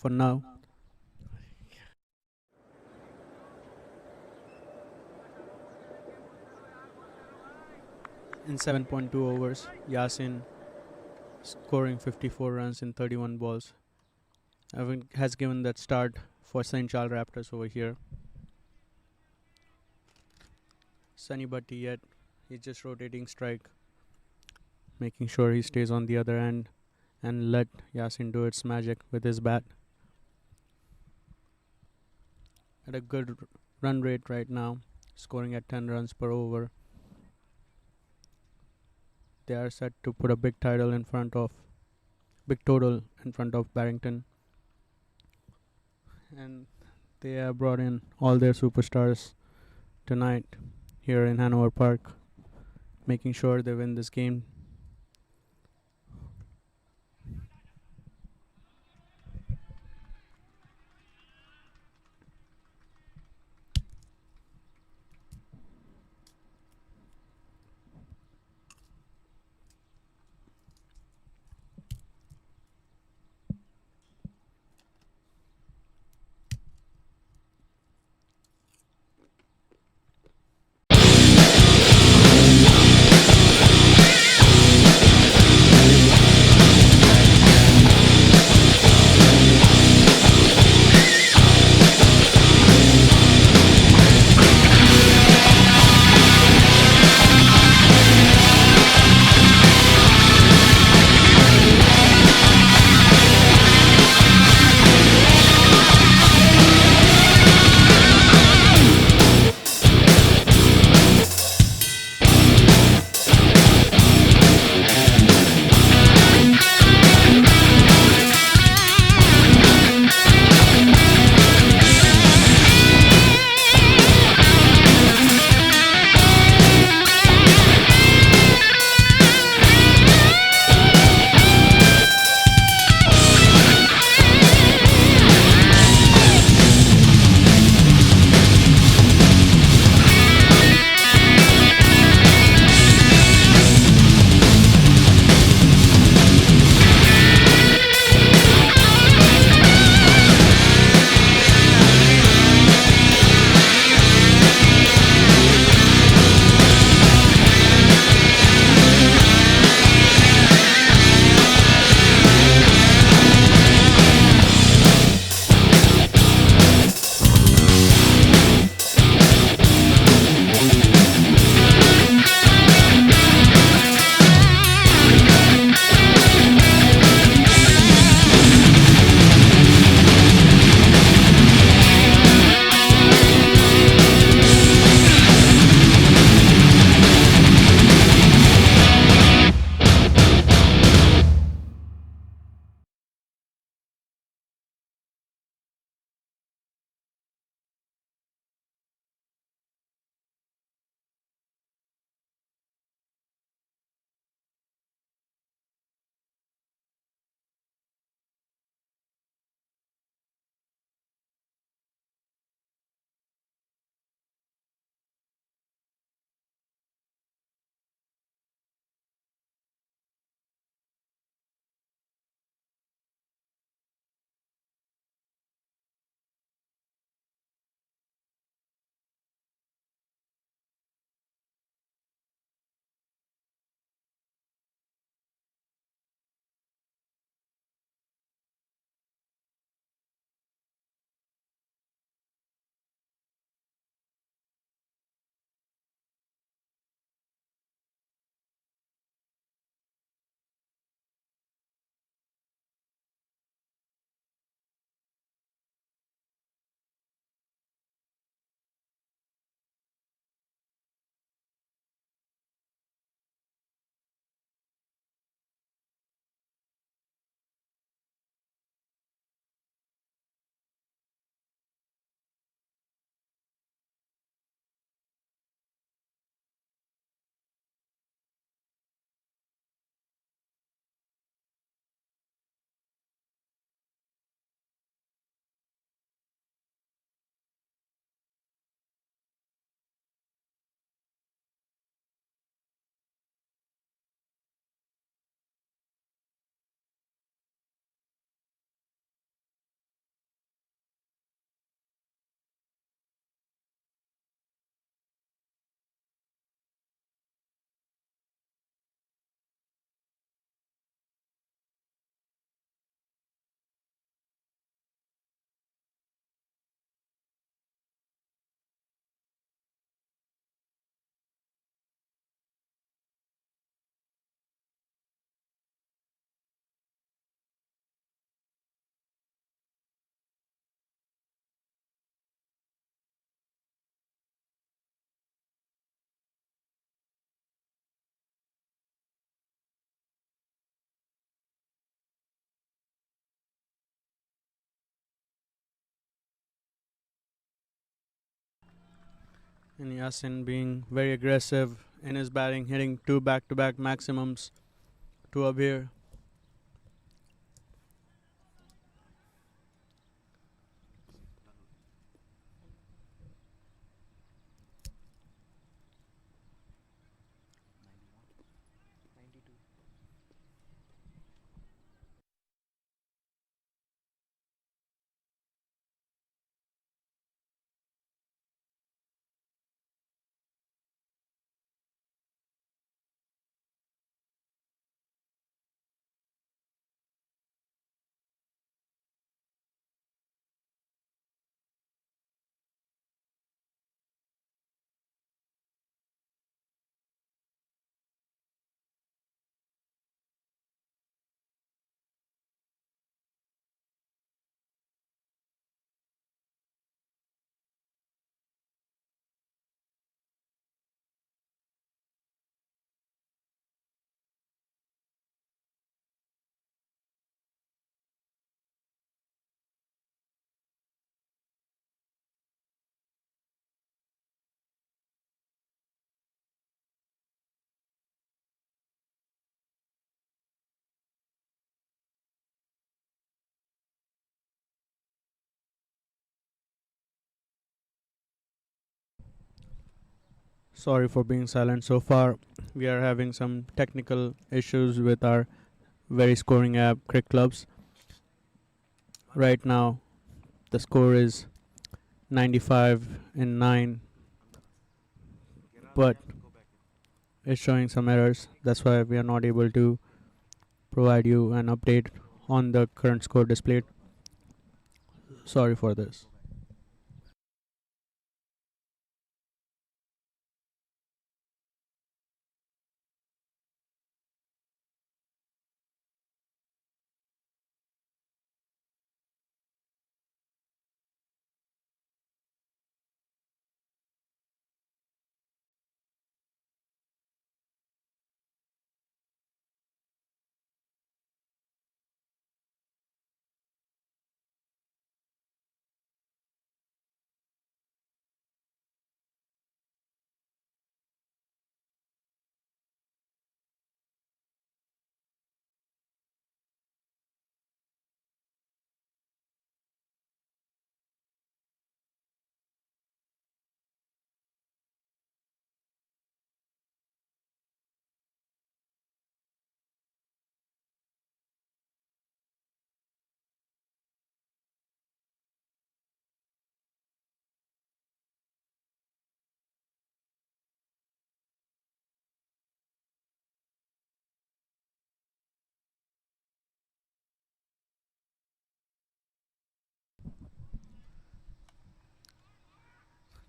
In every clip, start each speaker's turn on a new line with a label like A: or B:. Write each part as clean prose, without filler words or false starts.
A: For now, in 7.2 overs, Yasin scoring 54 runs in 31 balls has given that start for St. Charles Raptors over here. Sunny Bhatti yet he's just rotating strike, making sure he stays on the other end and let Yasin do its magic with his bat. At a good run rate right now, scoring at 10 runs per over. They are set to put a big total in front of Barrington, and they have brought in all their superstars tonight here in Hanover Park, making sure they win this game. And Yasin being very aggressive in his batting, hitting two back-to-back maximums to Abhir. Sorry for being silent so far. We are having some technical issues with our very scoring app, Crick Clubs. Right now, the score is 95 in 9, but it's showing some errors. That's why we are not able to provide you an update on the current score displayed. Sorry for this.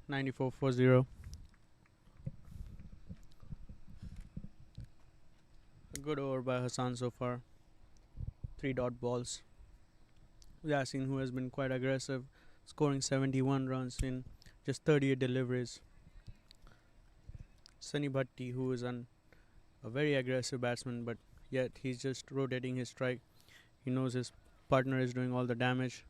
A: Ninety-four for 0. A good over by Hassan so far. 3 dot balls. Yasin, who has been quite aggressive, scoring 71 runs in just 38 deliveries. Sunny Bhatti, who is a very aggressive batsman, but yet he's just rotating his strike. He knows his partner is doing all the damage.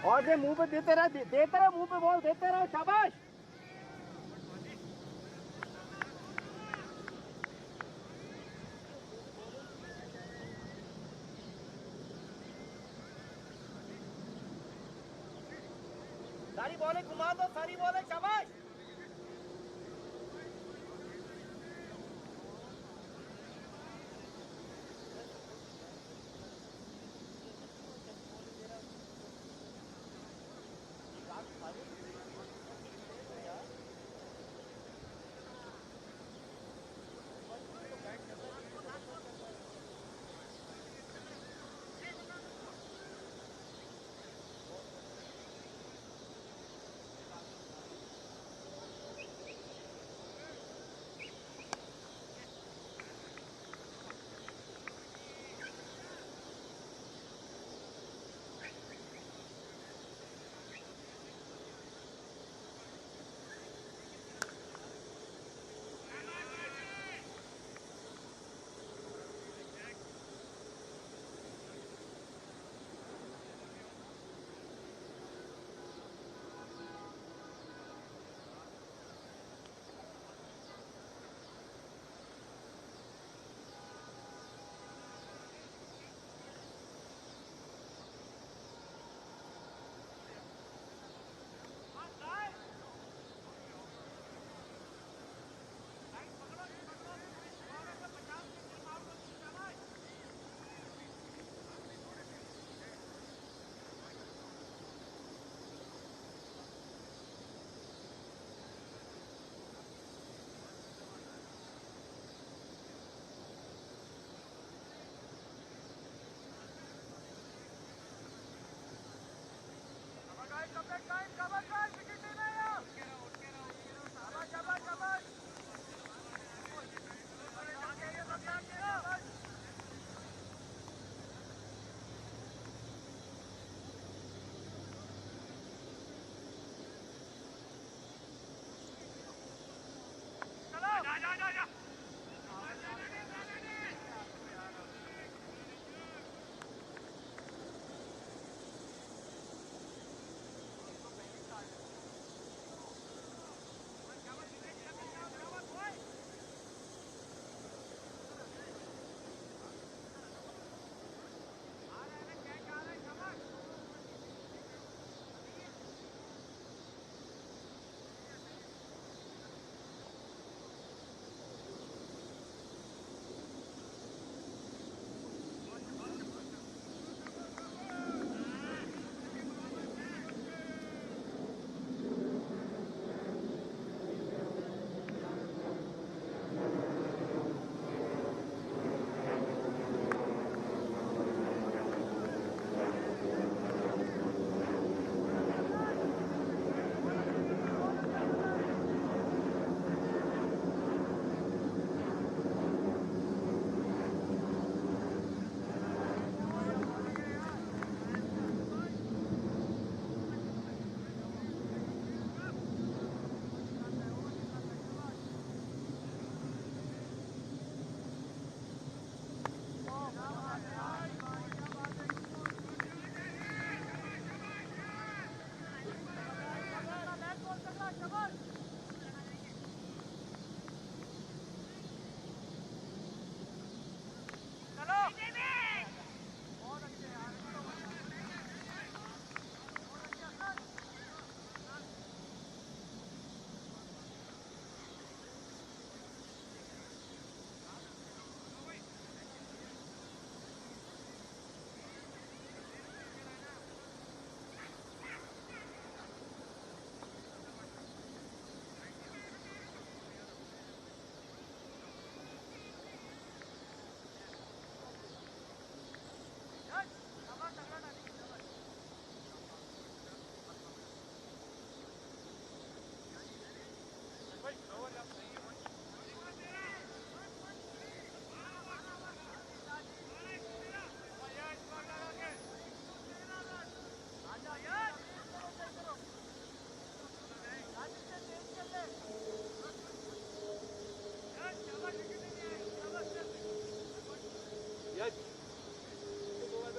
B: और दे मुंह पे देते रहो मुंह पे ball देते रहो शाबाश सारी बॉलें घुमा दो सारी बॉलें शाबाश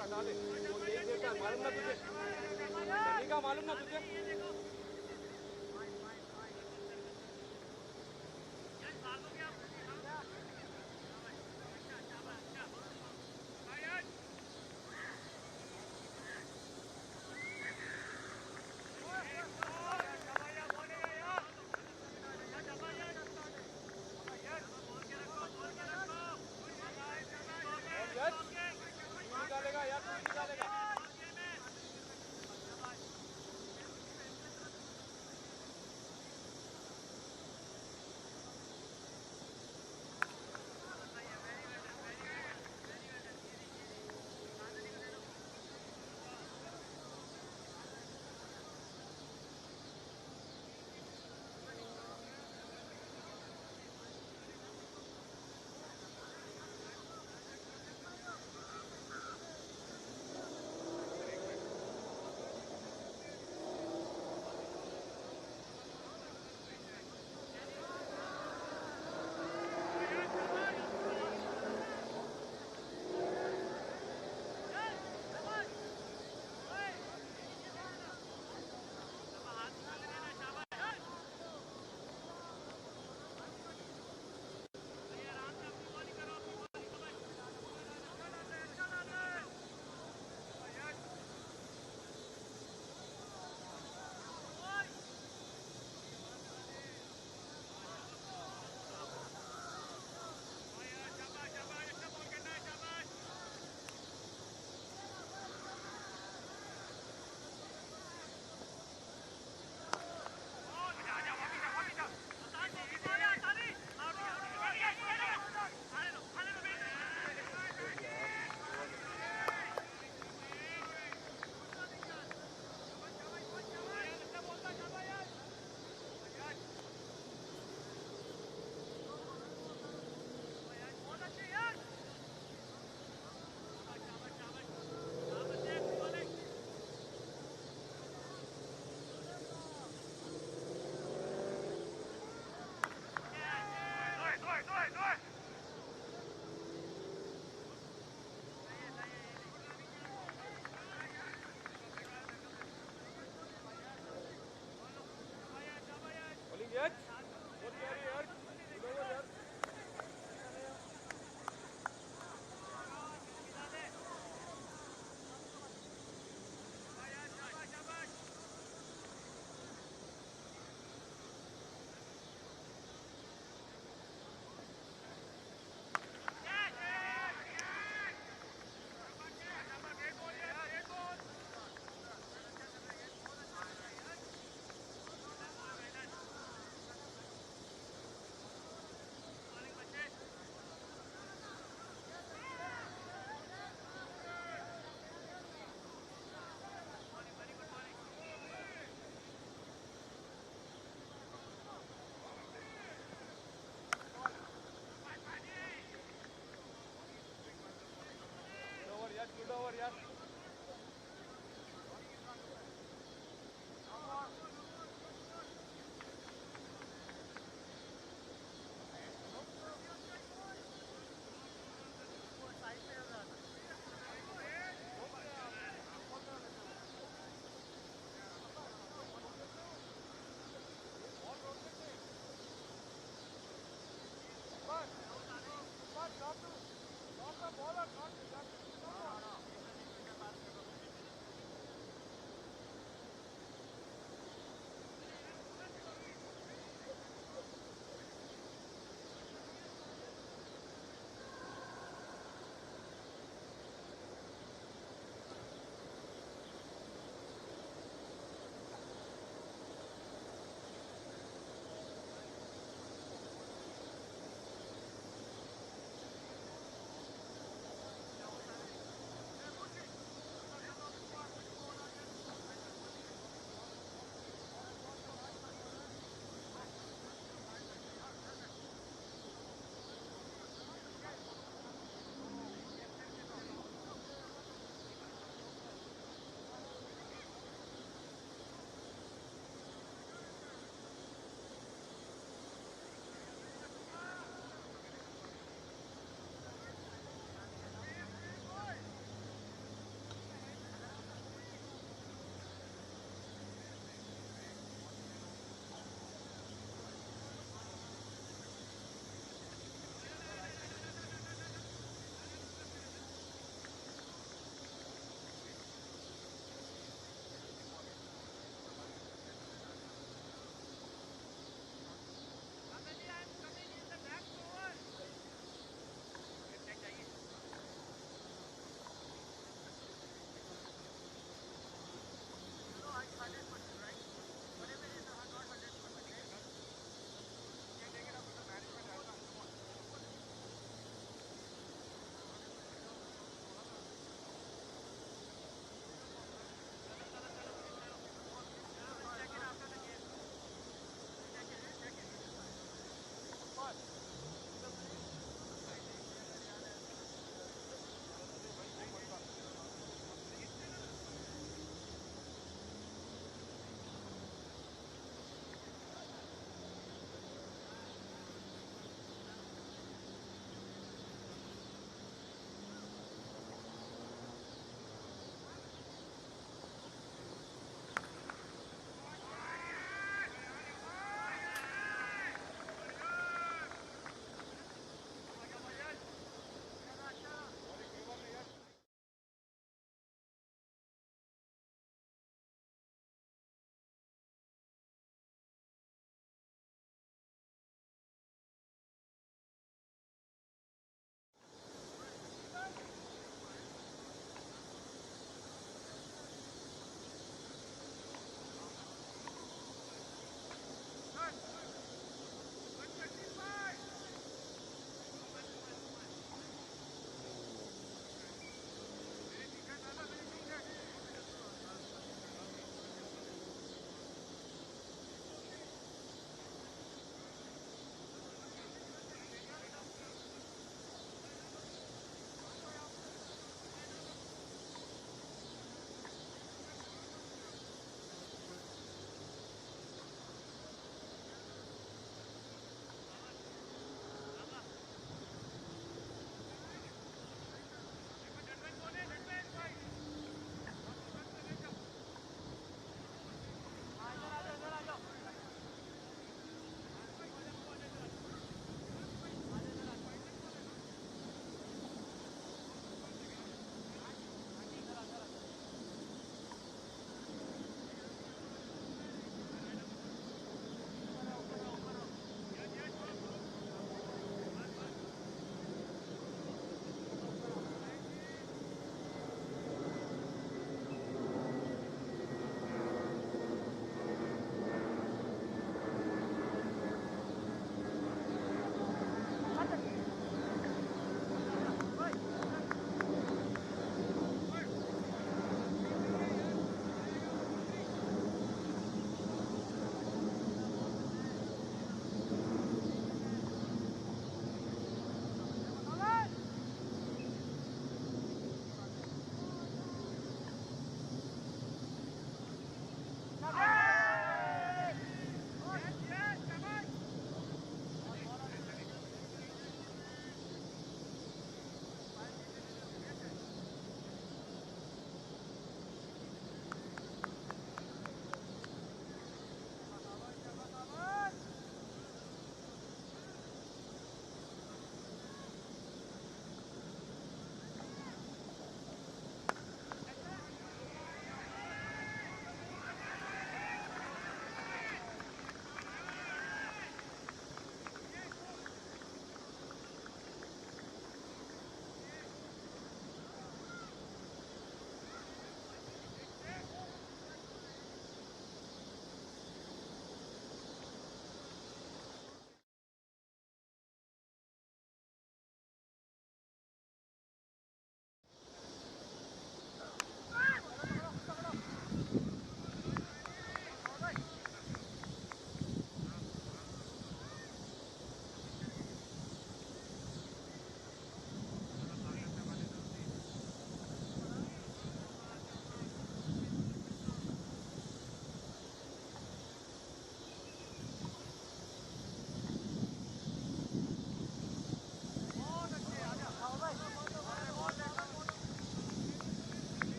C: हटा दे, वो देख देता है, मालूम ना तुझे। का मालूम ना तुझे? निकालेगा या तू निकालेगा?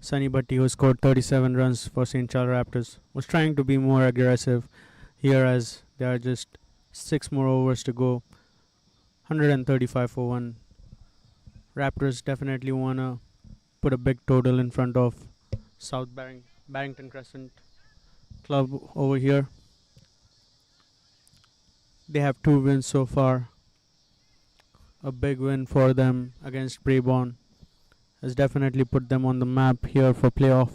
A: Sunny Bhatti, who scored 37 runs for St. Char Raptors, was trying to be more aggressive here as there are just 6 more overs to go. 135 for 1. Raptors definitely want to put a big total in front of Barrington Crescent club over here. They have 2 wins so far. A big win for them against Brabourne has definitely put them on the map here for playoff.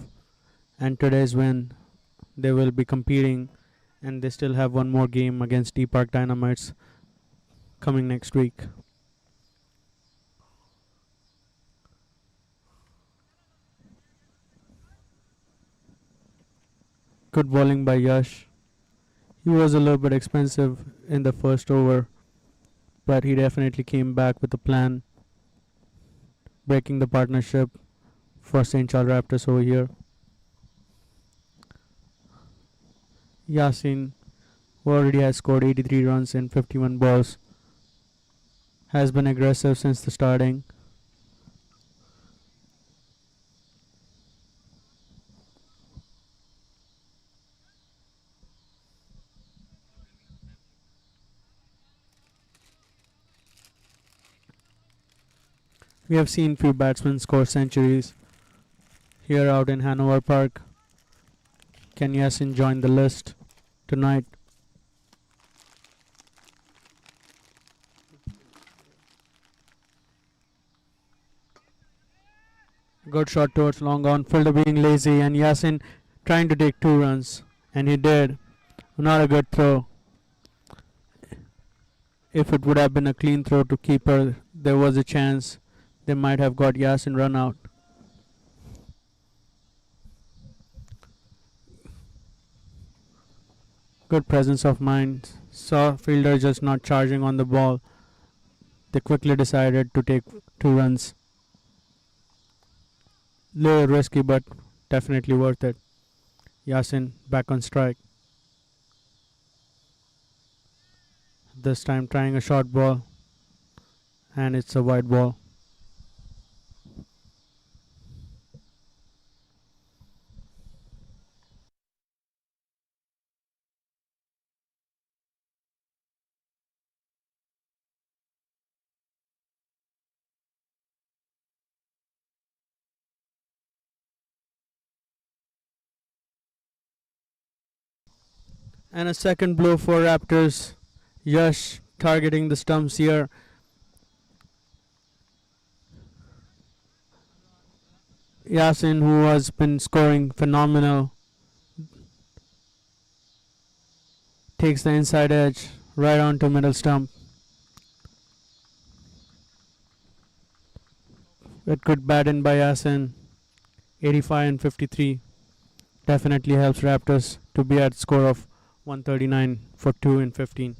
A: And today's win, they will be competing, and they still have one more game against T Park Dynamites coming next week. Good bowling by Yash. He was a little bit expensive in the first over, but he definitely came back with a plan, breaking the partnership for St. Charles Raptors over here. Yasin, who already has scored 83 runs in 51 balls, has been aggressive since the starting. We have seen few batsmen score centuries here out in Hanover Park. Can Yasin join the list tonight? Good shot towards long on, fielder being lazy, and Yasin trying to take 2 runs, and he did. Not a good throw. If it would have been a clean throw to keeper, there was a chance they might have got Yasin run out. Good presence of mind. Saw fielder just not charging on the ball. They quickly decided to take 2 runs. Little risky, but definitely worth it. Yasin back on strike. This time trying a short ball, and it's a wide ball. And a second blow for Raptors. Yash targeting the stumps here. Yasin, who has been scoring phenomenal, takes the inside edge right onto middle stump. With good bat in by Yasin. 85 and 53. Definitely helps Raptors to be at score of 139 for 2 in 15.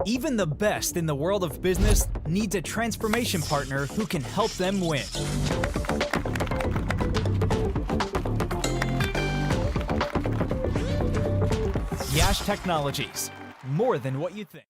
C: Even the best in the world of business needs a transformation partner who can help them win. Yash Technologies, more than what you think.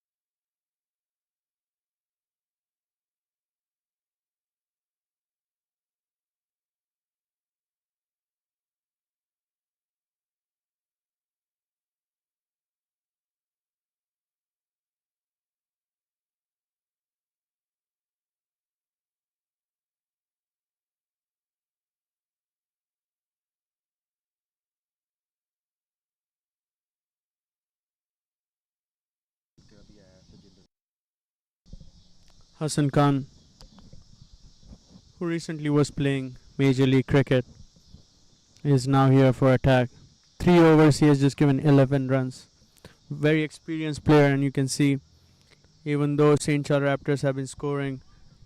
A: Hassan Khan, who recently was playing Major League Cricket, is now here for attack. 3 overs, he has just given 11 runs. Very experienced player, and you can see, even though St. Charles Raptors have been scoring,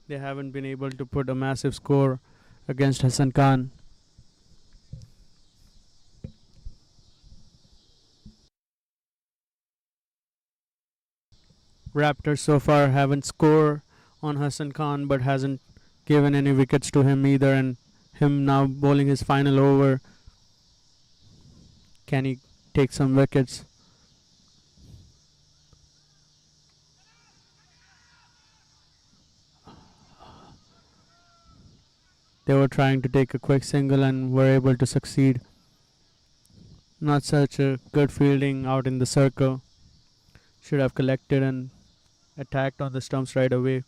A: they haven't been able to put a massive score against Hassan Khan. Raptors so far haven't scored on Hassan Khan but hasn't given any wickets to him either, and him now bowling his final over. Can he take some wickets? They were trying to take a quick single and were able to succeed. Not such a good fielding out in the circle. Should have collected and attacked on the stumps right away.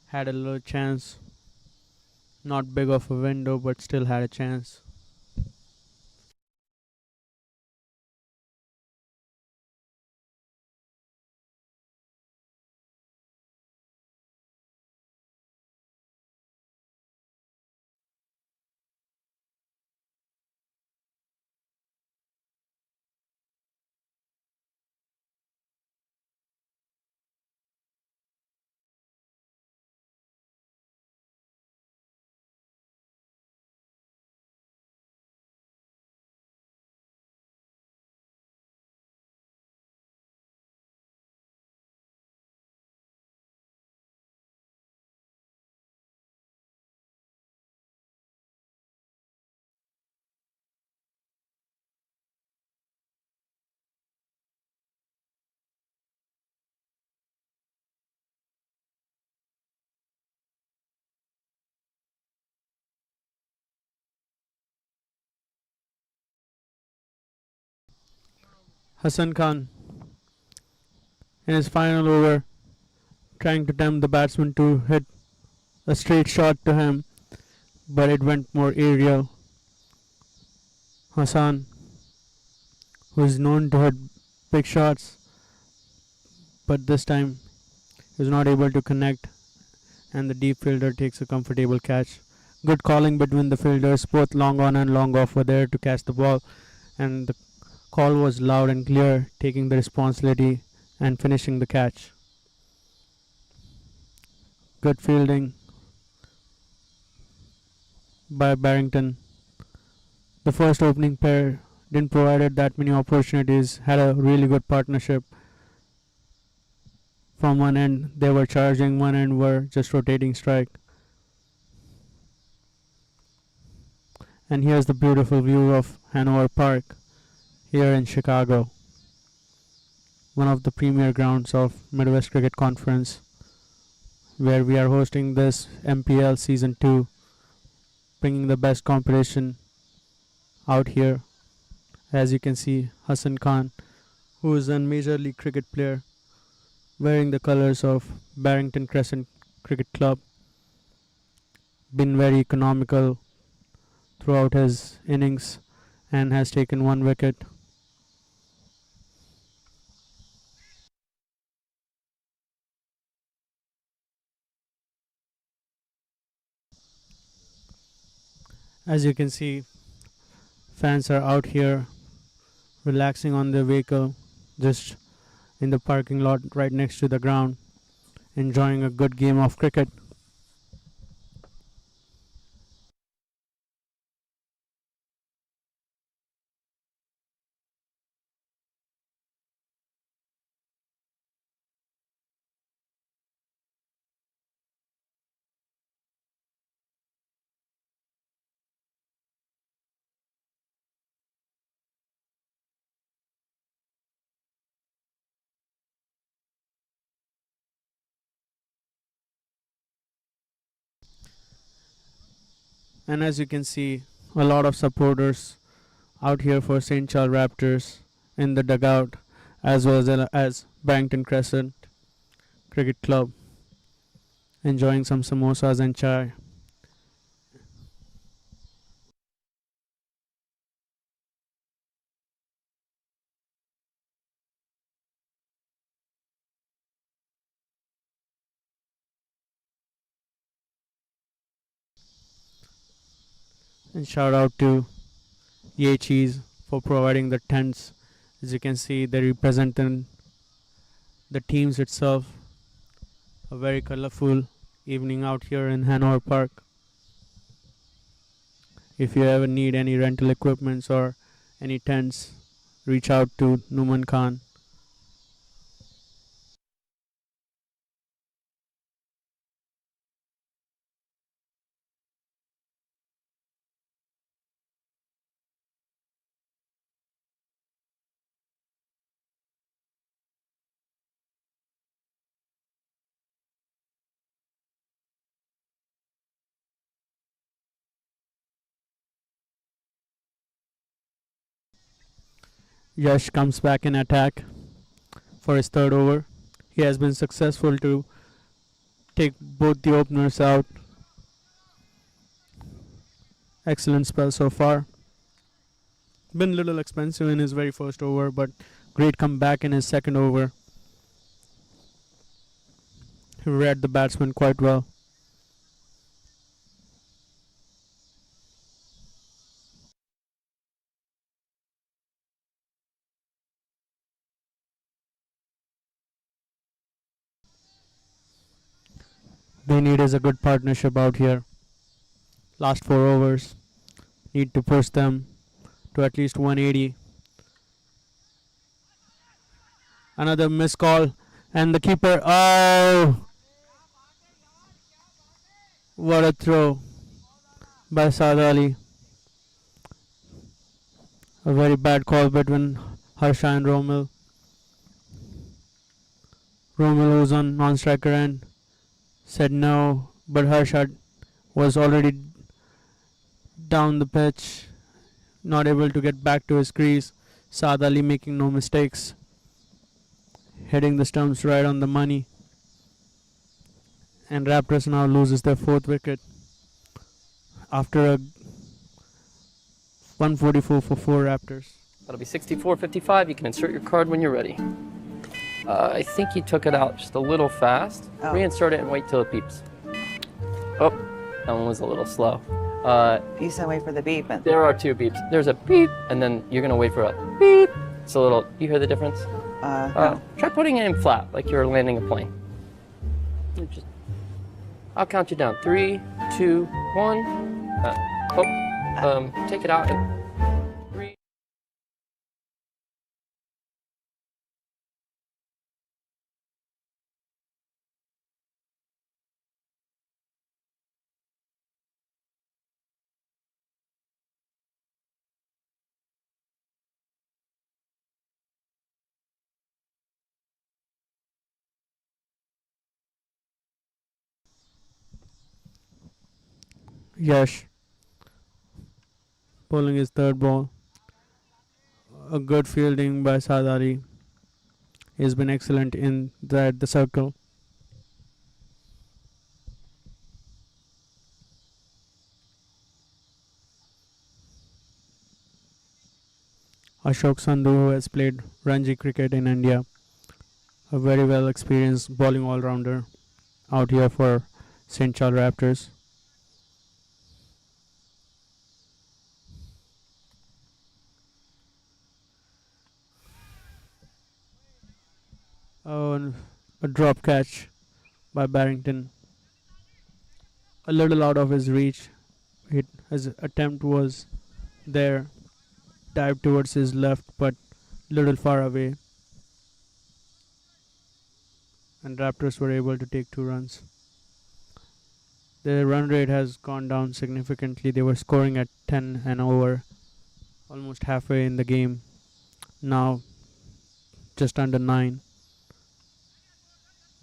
A: Had a little chance. Not big of a window, but still had a chance. Hassan Khan in his final over trying to tempt the batsman to hit a straight shot to him, but it went more aerial. Hassan, who is known to hit big shots, but this time he was not able to connect, and the deep fielder takes a comfortable catch. Good calling between the fielders, both long on and long off were there to catch the ball, and the call was loud and clear, taking the responsibility and finishing the catch. Good fielding by Barrington. The first opening pair didn't provide that many opportunities, had a really good partnership. From one end they were charging, one end were just rotating strike. And here's the beautiful view of Hanover Park here in Chicago, one of the premier grounds of Midwest Cricket Conference, where we are hosting this MPL Season 2, bringing the best competition out here. As you can see, Hassan Khan, who is a Major League Cricket player, wearing the colours of Barrington Crescent Cricket Club, been very economical throughout his innings and has taken one wicket. As you can see, fans are out here relaxing on their vehicle just in the parking lot right next to the ground, enjoying a good game of cricket. And as you can see, a lot of supporters out here for St. Char Raptors in the dugout, as well as Barrington Crescent Cricket Club, enjoying some samosas and chai. And shout out to Cheese for providing the tents. As you can see, they represent the teams itself. A very colorful evening out here in Hanover Park. If you ever need any rental equipments or any tents, reach out to Numan Khan. Yash comes back in attack for his third over. He has been successful to take both the openers out. Excellent spell so far. Been a little expensive in his very first over, but great comeback in his second over. He read the batsman quite well. They need is a good partnership out here. Last 4 overs. Need to push them to at least 180. Another missed call. And the keeper. Oh! What a throw by Saad Ali. A very bad call between Harsha and Romil. Romil, who's on non-striker end, said no, but Harsha was already down the pitch, not able to get back to his crease. Saad Ali making no mistakes, hitting the stumps right on the money. And Raptors now loses their fourth wicket after a 144 for 4 Raptors.
D: That'll be 64.55. You can insert your card when you're ready. I think you took it out just a little fast.
E: Oh.
D: Reinsert it and wait till it beeps. Oh, that one was a little slow.
E: You said wait for the beep. And
D: There are 2 beeps. There's a beep, and then you're gonna wait for a beep. It's a little. You hear the difference?
E: no.
D: Try putting it in flat, like you're landing a plane. I'll count you down. 3, 2, 1. Take it out. And 3.
A: Yash bowling his third ball. A good fielding by Saad Ali. He's been excellent in the circle. Ashok Sandhu, who has played Ranji cricket in India, a very well experienced bowling all-rounder out here for St. Char Raptors. Oh, and a drop catch by Barrington. A little out of his reach. His attempt was there, dived towards his left, but little far away. And Raptors were able to take 2 runs. Their run rate has gone down significantly. They were scoring at 10 and over, almost halfway in the game. Now, just under 9.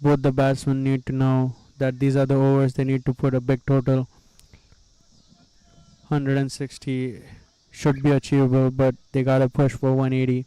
A: Both the batsmen need to know that these are the overs they need to put a big total. 160 should be achievable, but they gotta push for 180.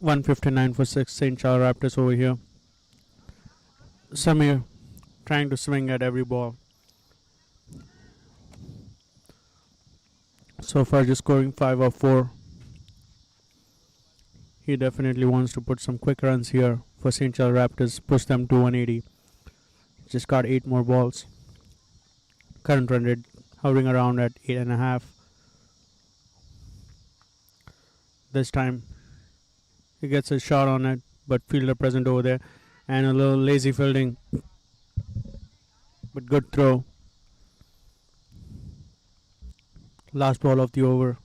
A: 159 for 6 St. Char Raptors over here. Samir trying to swing at every ball. So far just scoring 5 or 4. He definitely wants to put some quick runs here for St. Char Raptors, push them to 180. Just got 8 more balls. Current run rate hovering around at 8.5. This time he gets a shot on it, but fielder present over there, and a little lazy fielding, but good throw. Last ball of the over.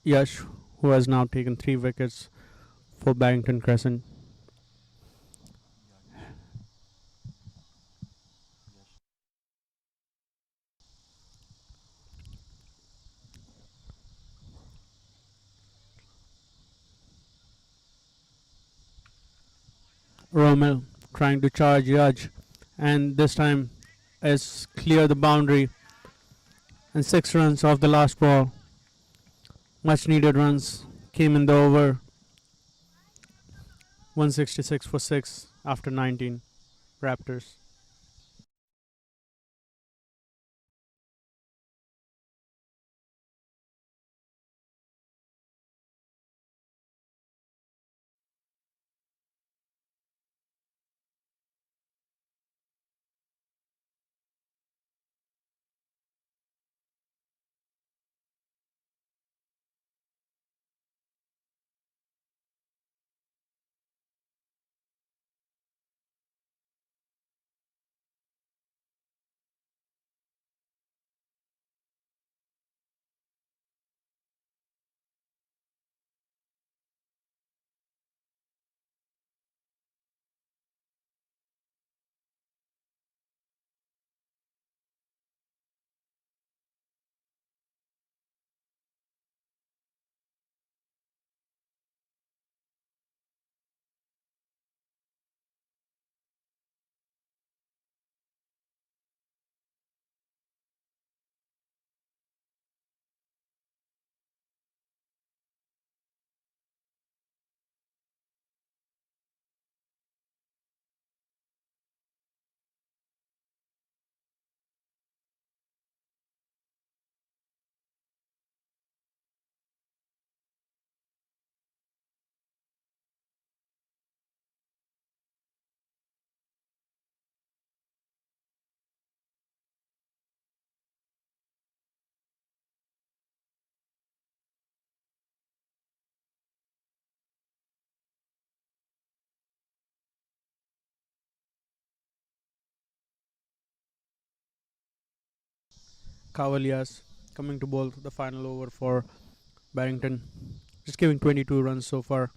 A: Yash, who has now taken 3 wickets for Barrington Crescent. Romel trying to charge Yaj, and this time has cleared the boundary, and 6 runs off the last ball. Much needed runs came in the over. 166 for 6 after 19. Raptors. Cavaliers coming to bowl the final over for Barrington. Just giving 22 runs so far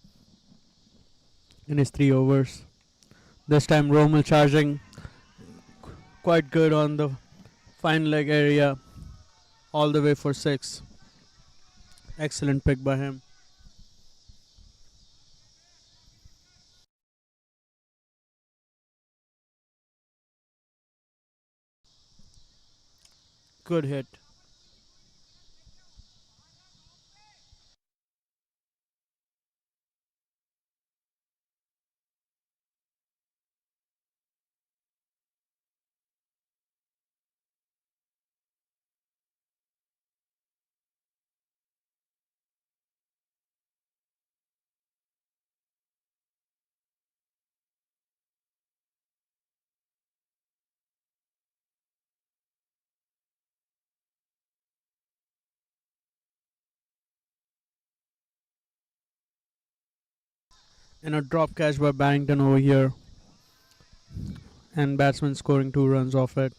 A: in his 3 overs. This time Romel charging quite good on the fine leg area, all the way for 6. Excellent pick by him. Good hit. And a drop catch by Barington over here. And batsman scoring 2 runs off it.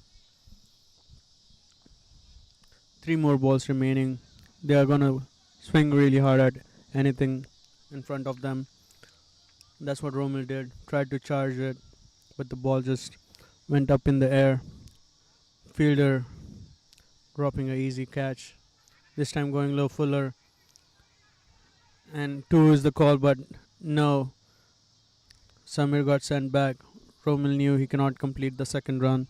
A: 3 more balls remaining. They are gonna swing really hard at anything in front of them. That's what Romel did. Tried to charge it, but the ball just went up in the air. Fielder dropping a easy catch. This time going low fuller. And 2 is the call, but no. Samir got sent back. Romel knew he cannot complete the second run.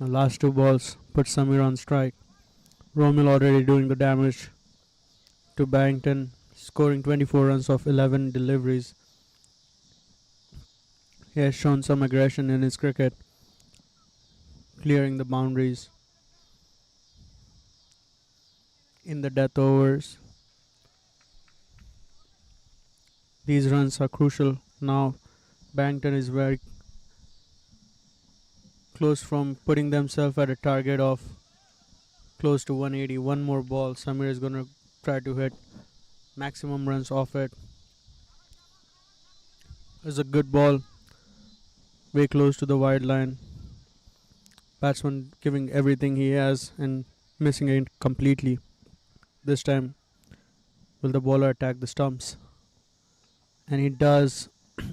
A: The last 2 balls put Samir on strike. Romel already doing the damage to Barington. scoring 24 runs off 11 deliveries. He has shown some aggression in his cricket, clearing the boundaries in the death overs. These runs are crucial. Now Barington is very close from putting themselves at a target of close to 180. One more ball. Samir is going to try to hit maximum runs off it. It's a good ball. Way close to the wide line. Batsman giving everything he has and missing it completely. This time, will the bowler attack the stumps? And he does.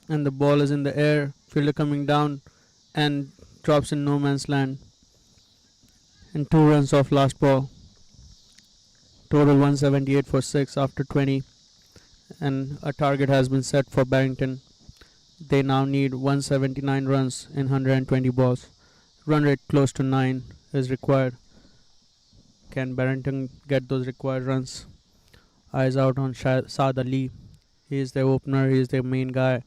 A: And the ball is in the air. Fielder coming down and drops in no man's land. And 2 runs off last ball. Total 178 for 6 after 20. And a target has been set for Barrington. They now need 179 runs in 120 balls. Run rate close to 9 is required. Can Barrington get those required runs? Eyes out on Saad. He is their opener. He is their main guy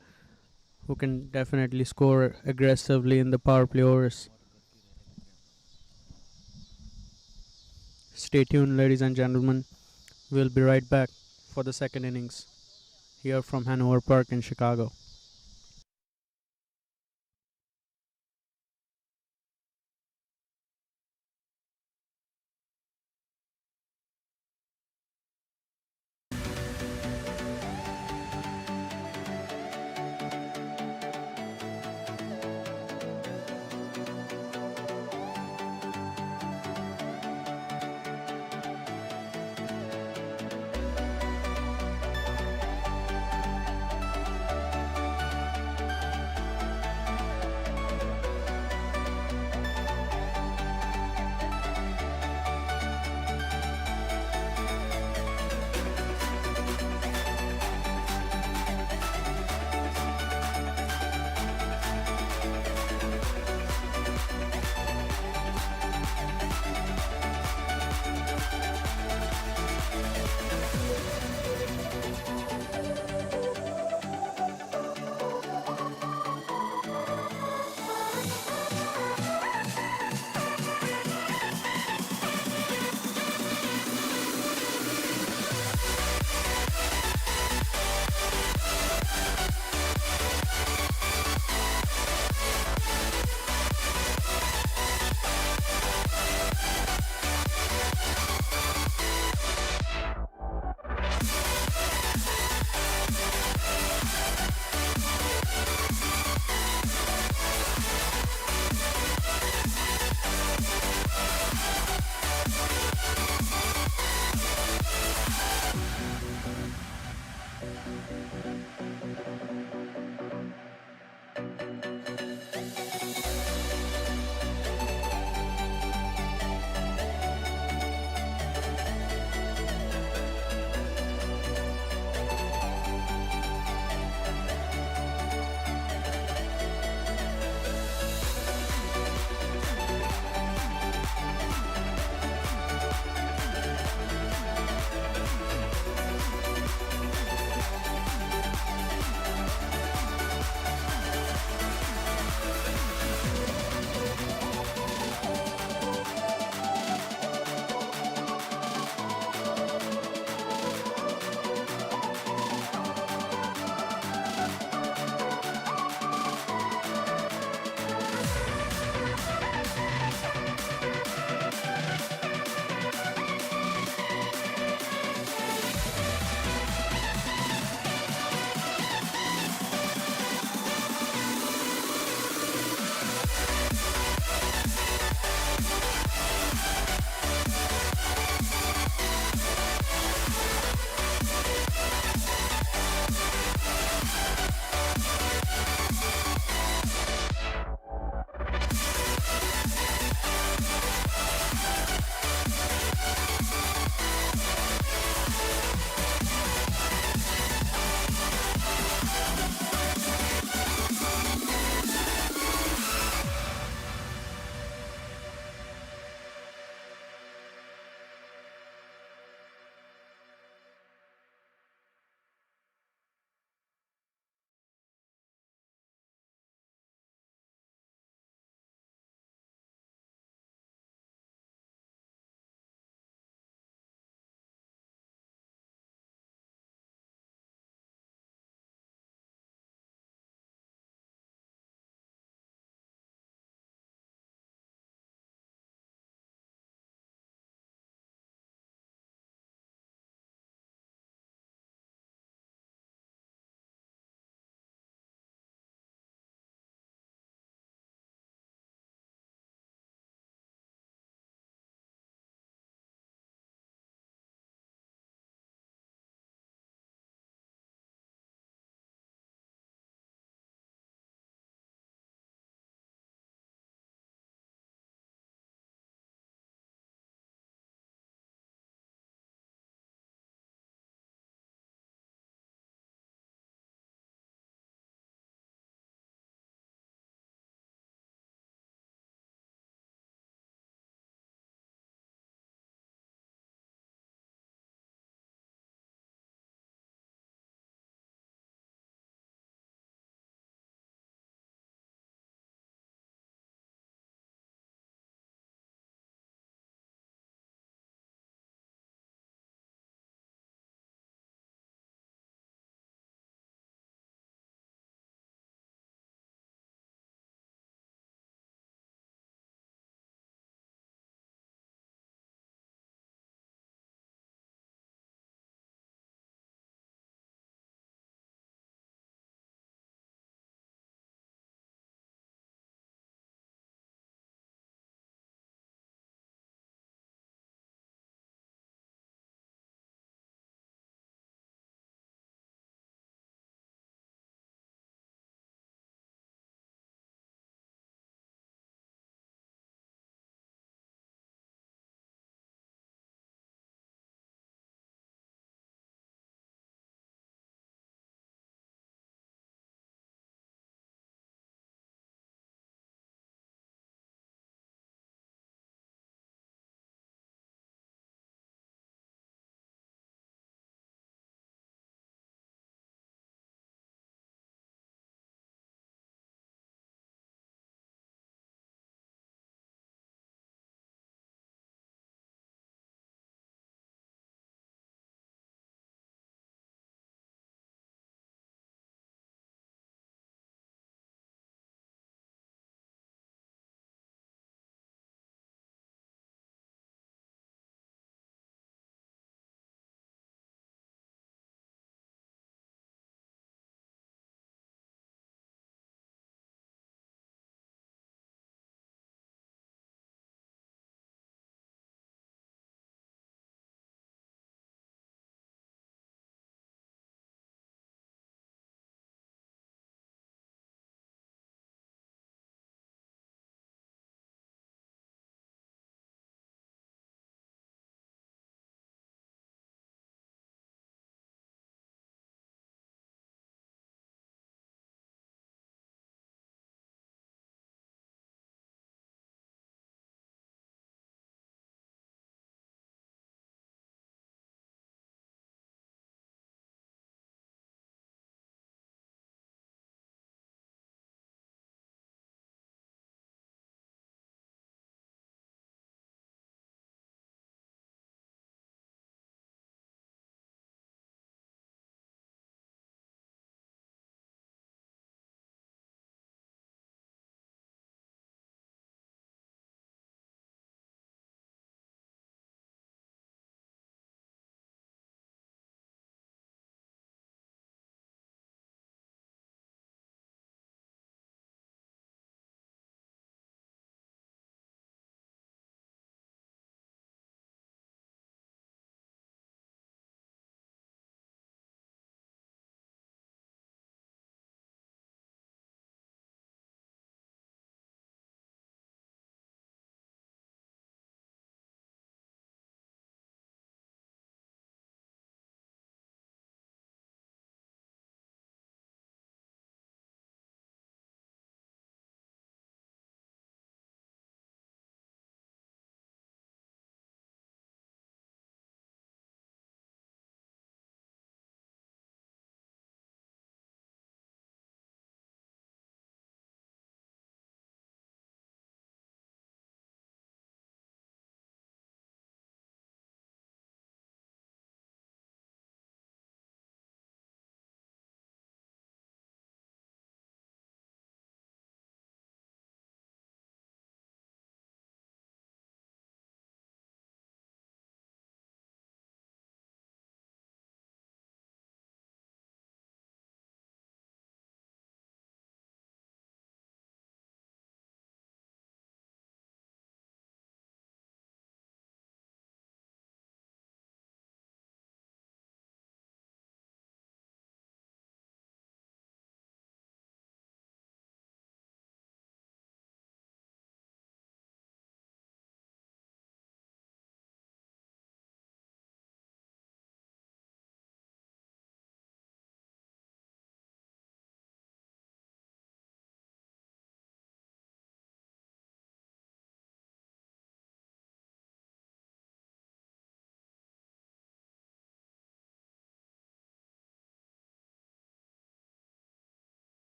A: who can definitely score aggressively in the power play overs. Stay tuned, ladies and gentlemen. We'll be right back for the second innings here from Hanover Park in Chicago.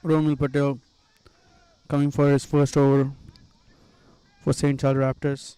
A: Romil Patel coming for his first over for St. Charles Raptors.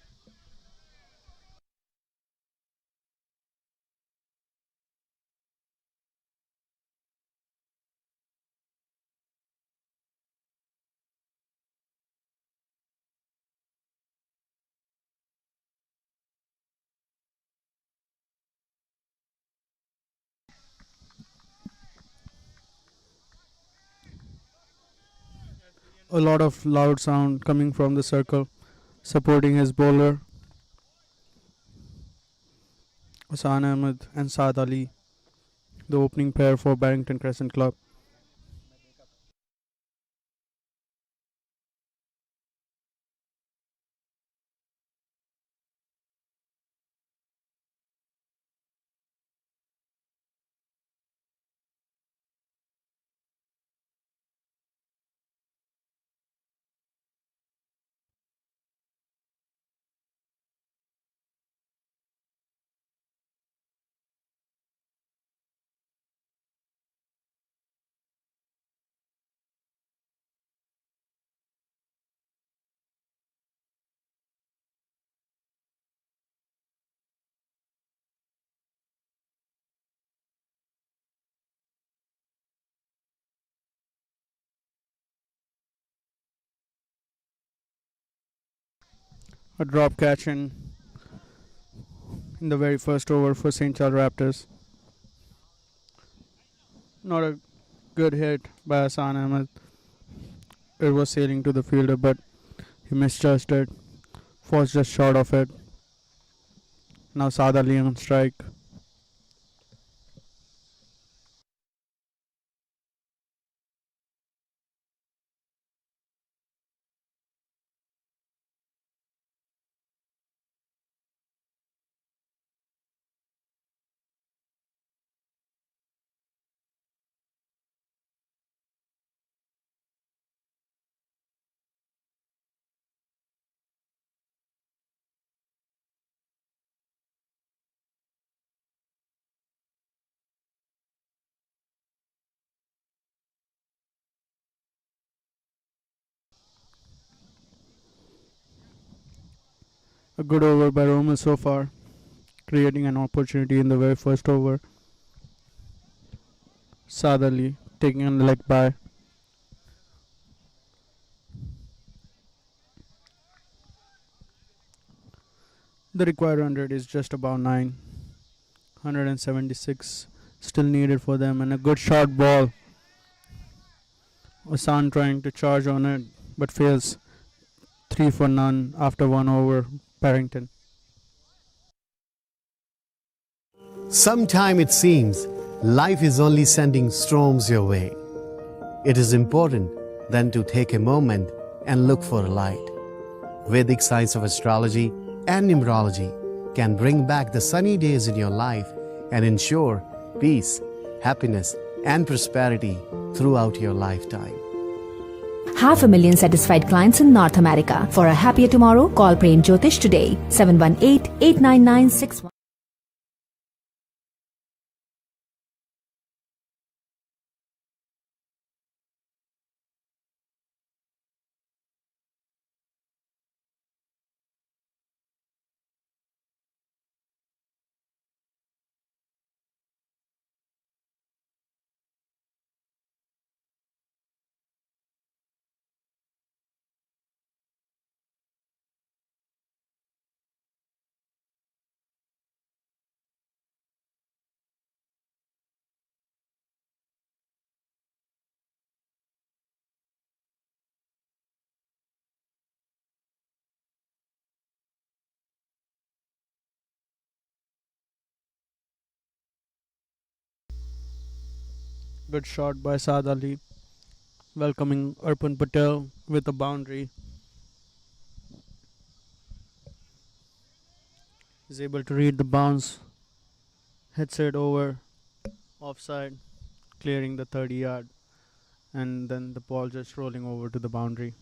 A: A lot of loud sound coming from the circle, supporting his bowler Hassan Ahmed and Saad Ali, the opening pair for Barrington Crescent Club. A drop catch in the very first over for St. Charles Raptors. Not a good hit by Hassan Ahmed. It was sailing to the fielder, but he misjudged it. Was just short of it. Now Saad Ali on strike. A good over by Roman so far, creating an opportunity in the very first over. Saad Ali taking a leg by. The required 100 is just about 9. 176 still needed for them, and a good short ball. Hassan trying to charge on it, but fails. 3 for none after 1 over. Barrington.
F: Sometime it seems life is only sending storms your way. It is important then to take a moment and look for a light. Vedic science of astrology and numerology can bring back the sunny days in your life and ensure peace, happiness, and prosperity throughout your lifetime.
G: 500,000 satisfied clients in North America. For a happier tomorrow, call Prem Jyotish today. 718-899-61.
A: Good shot by Saad Ali, welcoming Urpan Patel with a boundary. Is able to read the bounce, hits it over offside, clearing the 30 yard, and then the ball just rolling over to the boundary.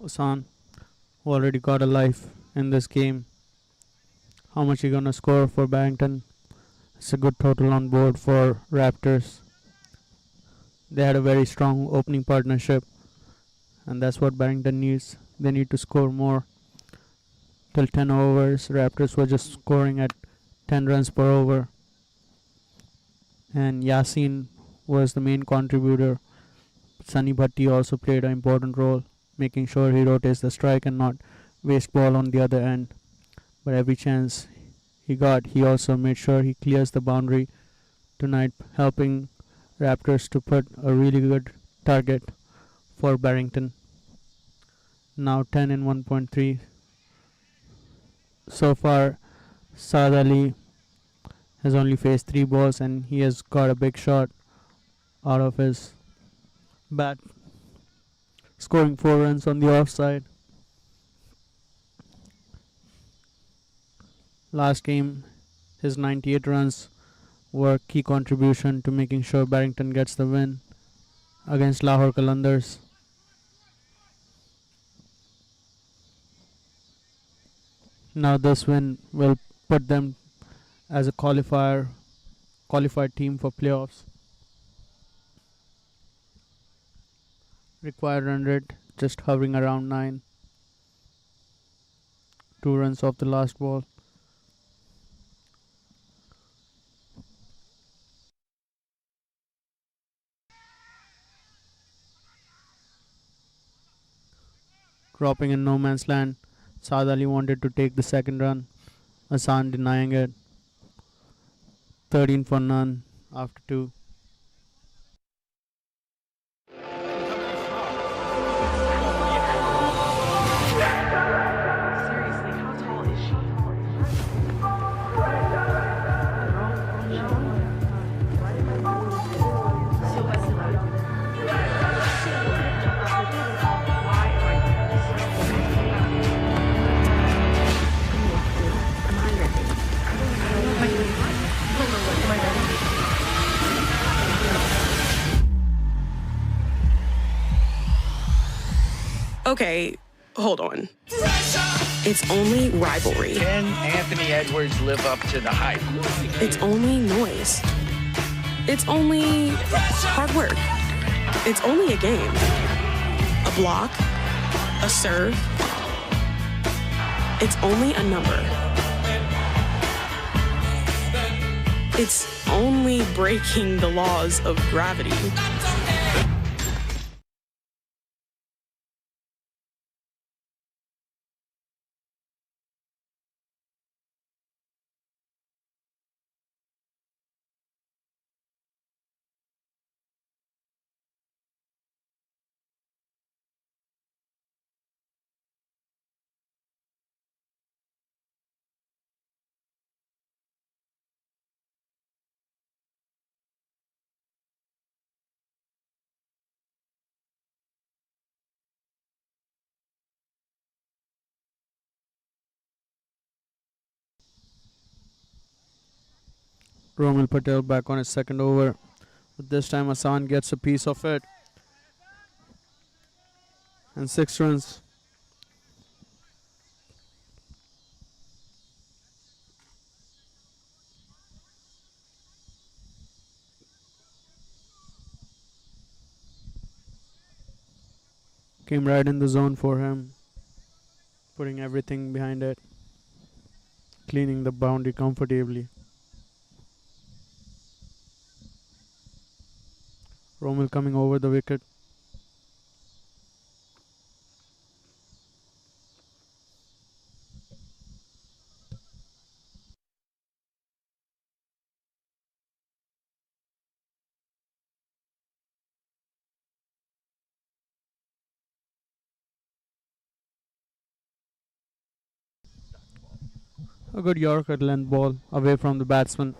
A: Hassan, who already got a life in this game. How much he gonna score for Barrington? It's a good total on board for Raptors. They had a very strong opening partnership, and that's what Barrington needs. They need to score more. Till 10 overs, Raptors were just scoring at 10 runs per over. And Yasin was the main contributor. Sunny Bhatti also played an important role, making sure he rotates the strike and not waste ball on the other end. But every chance he got, he also made sure he clears the boundary tonight, helping Raptors to put a really good target for Barrington. Now 10 in 1.3. So far, Saad Ali has only faced 3 balls and he has got a big shot out of his bat, scoring 4 runs on the offside. Last game, his 98 runs were key contribution to making sure Barington gets the win against Lahore Qalandars. Now this win will put them as a qualified team for playoffs. Required run rate just hovering around 9. 2 runs off the last ball. Dropping in no man's land, Saad Ali wanted to take the second run. Hassan denying it. 13 for none after 2.
H: Okay, hold on. It's only rivalry.
B: Can Anthony Edwards live up to the hype?
H: It's only noise. It's only hard work. It's only a game. A block, a serve. It's only a number. It's only breaking the laws of gravity.
A: Romil Patel back on his second over. But this time Hassan gets a piece of it. And 6 runs. Came right in the zone for him. Putting everything behind it. Cleaning the boundary comfortably. Romil coming over the wicket. A good Yorker length ball away from the batsman.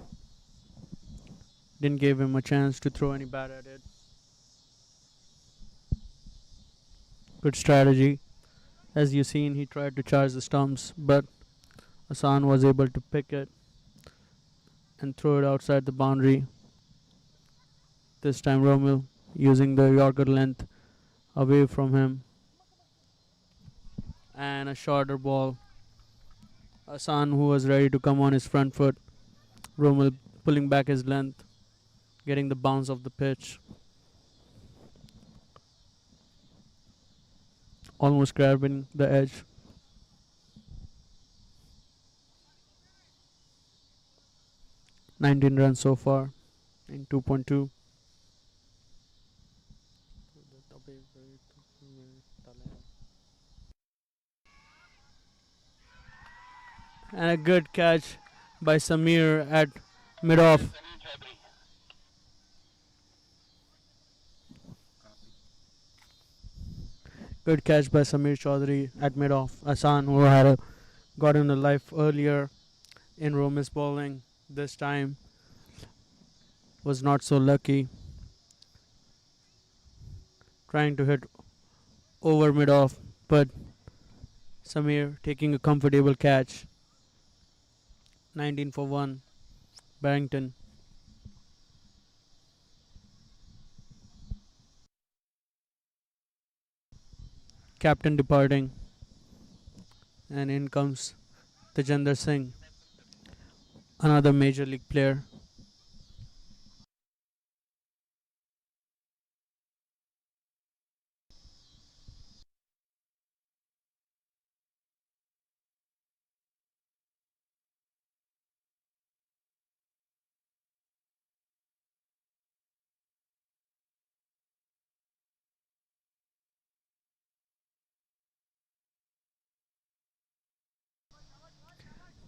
A: Didn't give him a chance to throw any bat at it. Good strategy. As you seen, he tried to charge the stumps, but Hassan was able to pick it and throw it outside the boundary. This time Romil using the Yorker length away from him. and a shorter ball. Yasin, who was ready to come on his front foot. Romel pulling back his length, getting the bounce of the pitch. Almost grabbing the edge. "19 runs so far in 2.2. And a good catch by Samir at mid-off. Good catch by Samir Chaudhary at mid-off. Yasin, who had gotten a life earlier in Rome's bowling, this time was not so lucky. Trying to hit over mid-off, but Samir taking a comfortable catch. 19 for 1. Barrington. Captain departing. And in comes Tajender Singh, another major league player.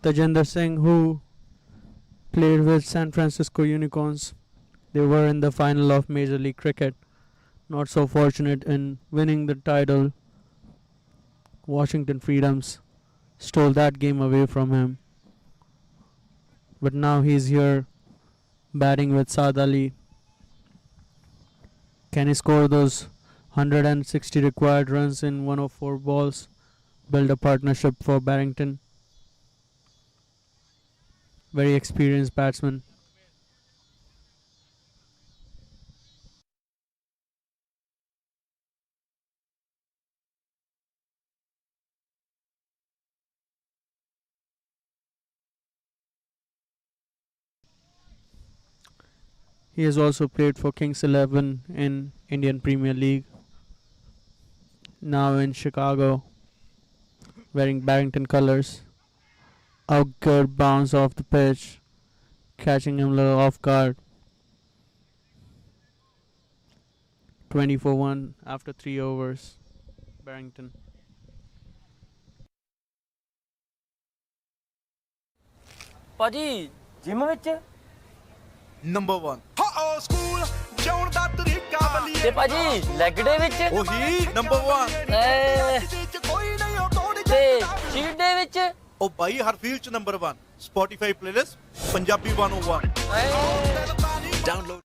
A: Tajender Singh, who played with San Francisco Unicorns. They were in the final of Major League Cricket. Not so fortunate in winning the title. Washington Freedoms stole that game away from him. But now he's here batting with Saad Ali. Can he score those 160 required runs in 104 balls? Build a partnership for Barington. Very experienced batsman. He has also played for Kings 11 in Indian Premier League. Now in Chicago, wearing Barrington colours. A good bounce off the pitch, catching him a little off guard. 20 for 1 after 3 overs. Barrington.
B: ਭਾਜੀ gym ਵਿੱਚ
I: number 1 ਹਾ school ਜਾਉਣ ਦਾ ਤਰੀਕਾ ਬਲੀ
B: ਤੇ ਭਾਜੀ leg ਡੇ ਵਿੱਚ
I: ਉਹੀ number 1
B: ਕੋਈ ਨਹੀਂ ਉਹ ਤੋੜ ਤੇ ਚੀਟ ਡੇ ਵਿੱਚ
I: ਉਹ ਬਾਈ ਹਰ ਫੀਲਡ ਚ number 1 Spotify playlist Punjabi 101 download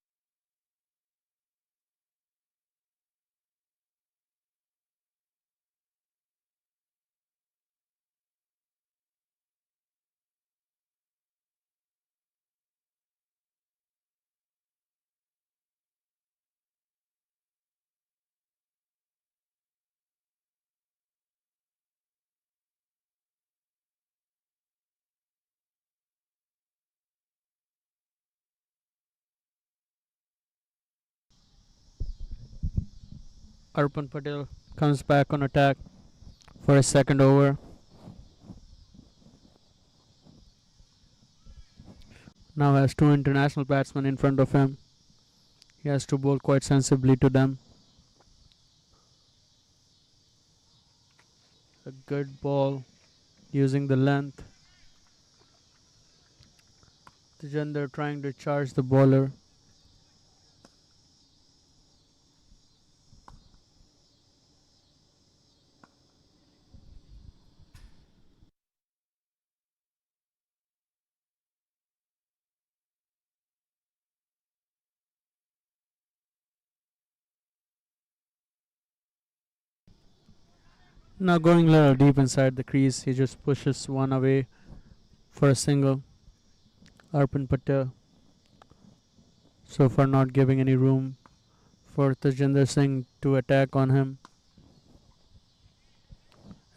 A: Arpan Patel comes back on attack for his second over. Now has 2 international batsmen in front of him. He has to bowl quite sensibly to them. A good ball using the length. Tajender trying to charge the bowler. Now going a little deep inside the crease, he just pushes one away for a single. Arpan Patel so far not giving any room for Tajender Singh to attack on him.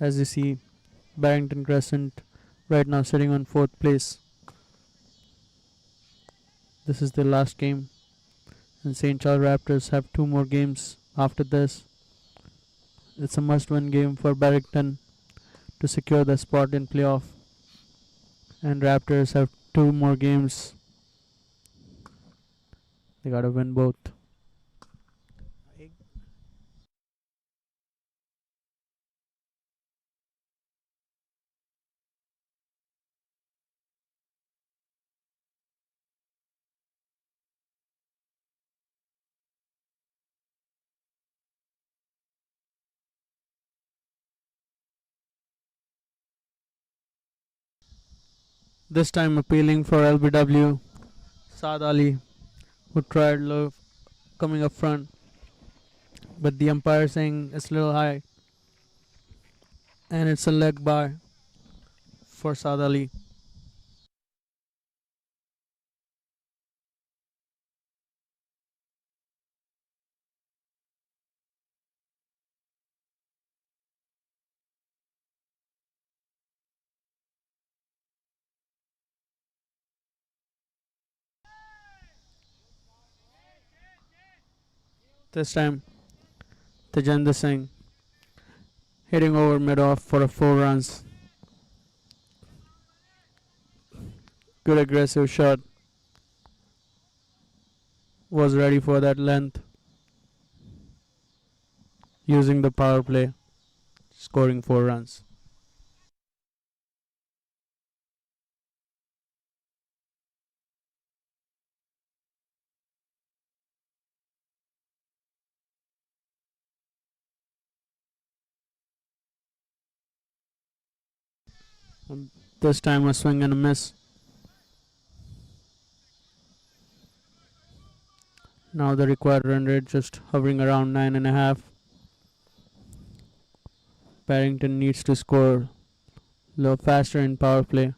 A: As you see, Barrington Crescent right now sitting on 4th place. This is the last game, and St. Char Raptors have 2 more games after this. It's a must-win game for Barrington to secure the spot in playoff, and Raptors have 2 more games. They gotta win both. This time appealing for LBW, Saad Ali, who tried low coming up front, but the umpire saying it's a little high, and it's a leg by for Saad Ali. This time, Tejendra Singh hitting over mid-off for a 4 runs. Good aggressive shot. Was ready for that length. Using the power play, scoring 4 runs. This time a swing and a miss. Now the required run rate just hovering around 9.5. Barrington needs to score a little faster in power play.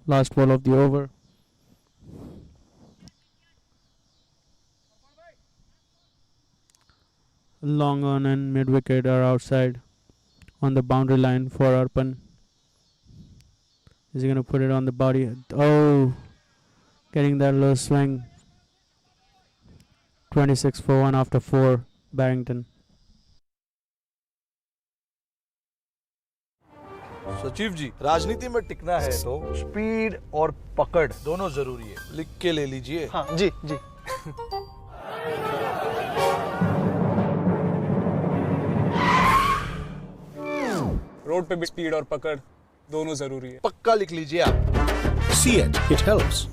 A: Last ball of the over. Long on and mid wicket are outside on the boundary line for Arpan. Is he going to put it on the body? Oh, getting that low swing. 26 for 1 after 4, Barrington.
I: सचिव जी, राजनीति में टिकना है तो speed और पकड़ दोनों जरूरी है। लिख के ले लीजिए। हाँ जी जी।
J: रोड पे भी स्पीड और पकड़ दोनों जरूरी है।
I: पक्का लिख लीजिए आप। See it, it helps.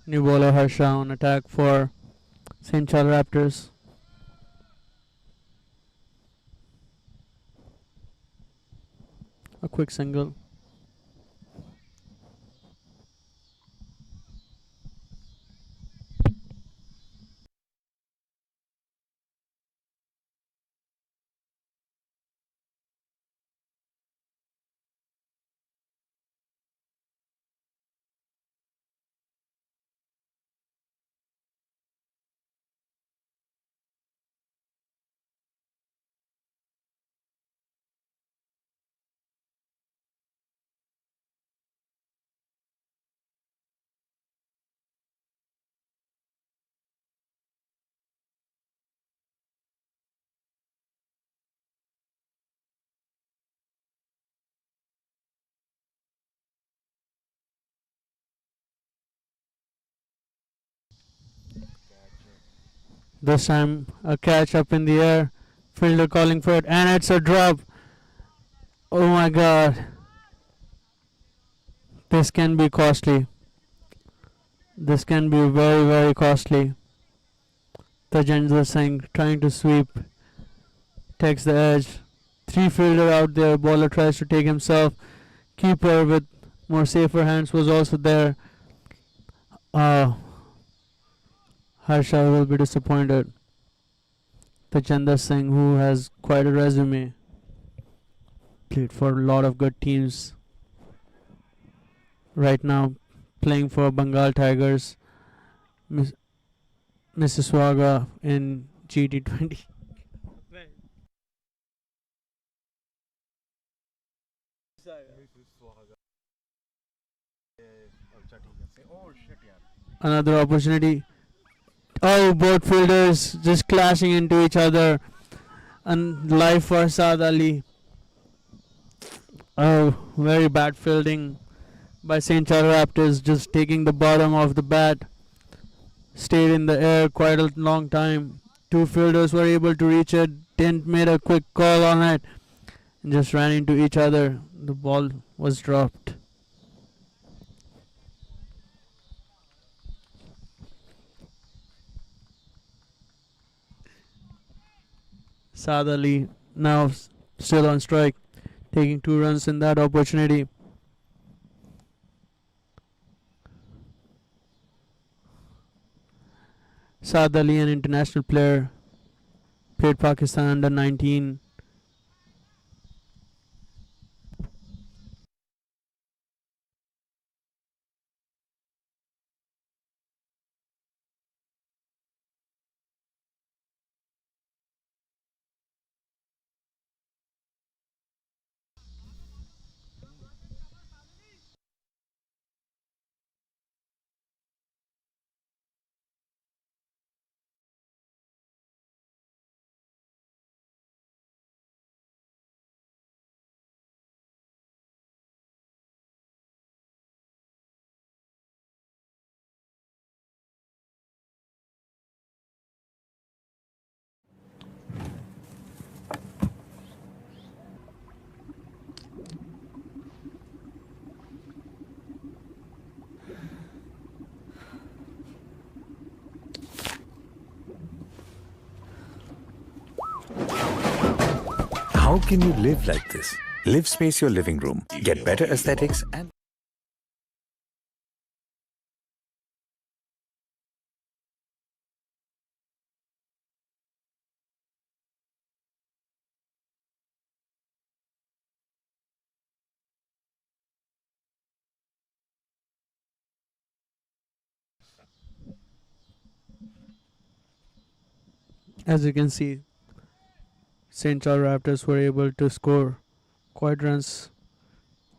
A: New bowler Harsha on attack for St. Charles Raptors. quick single. This time a catch up in the air. Fielder calling for it, and it's a drop. Oh my god. This can be costly. This can be very, very costly. Tajendra Singh trying to sweep. Takes the edge. Three fielder out there. Bowler tries to take himself. Keeper with more safer hands was also there. Harsha will be disappointed. Tajendra Singh, who has quite a resume, played for a lot of good teams. Right now, playing for Bengal Tigers, Mississauga in GT20. Another opportunity. Oh, both fielders just clashing into each other. And life for Saad Ali. Oh, very bad fielding by St. Char Raptors, just taking the bottom of the bat. Stayed in the air quite a long time. Two fielders were able to reach it, didn't made a quick call on it, and just ran into each other. The ball was dropped. Saad Ali now still on strike, taking 2 runs in that opportunity. Saad Ali, an international player, played Pakistan under 19.
K: How can you live like this? Live Space your living room. Get better aesthetics and
A: As you can see, St. Char Raptors were able to score quite runs,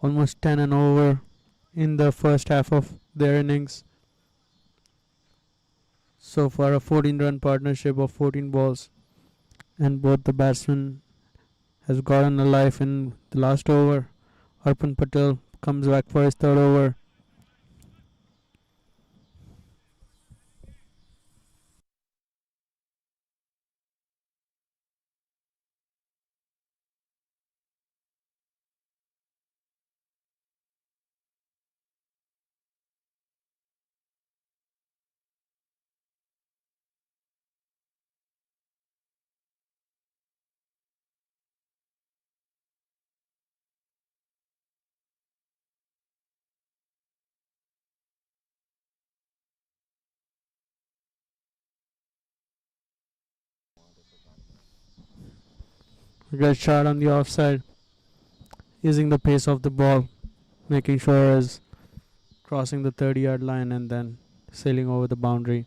A: almost 10 and over in the first half of their innings. So far, a 14-run partnership of 14 balls, and both the batsmen has gotten a life in the last over. Arpan Patel comes back for his third over. Good shot on the offside. Using the pace of the ball, making sure is crossing the 30-yard line and then sailing over the boundary.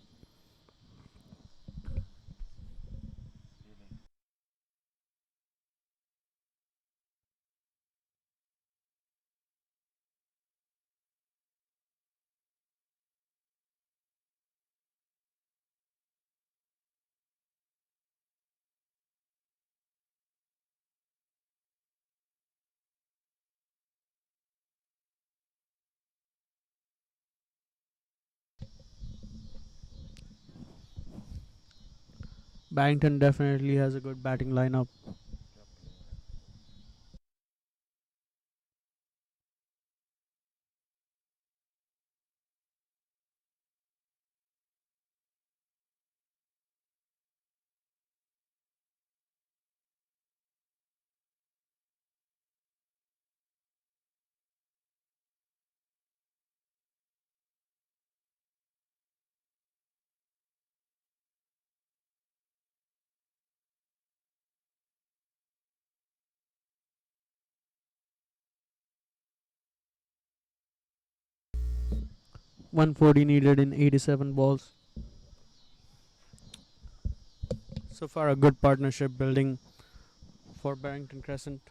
A: Barington definitely has a good batting lineup. .140 needed in 87 balls. So far, a good partnership building for Barrington Crescent.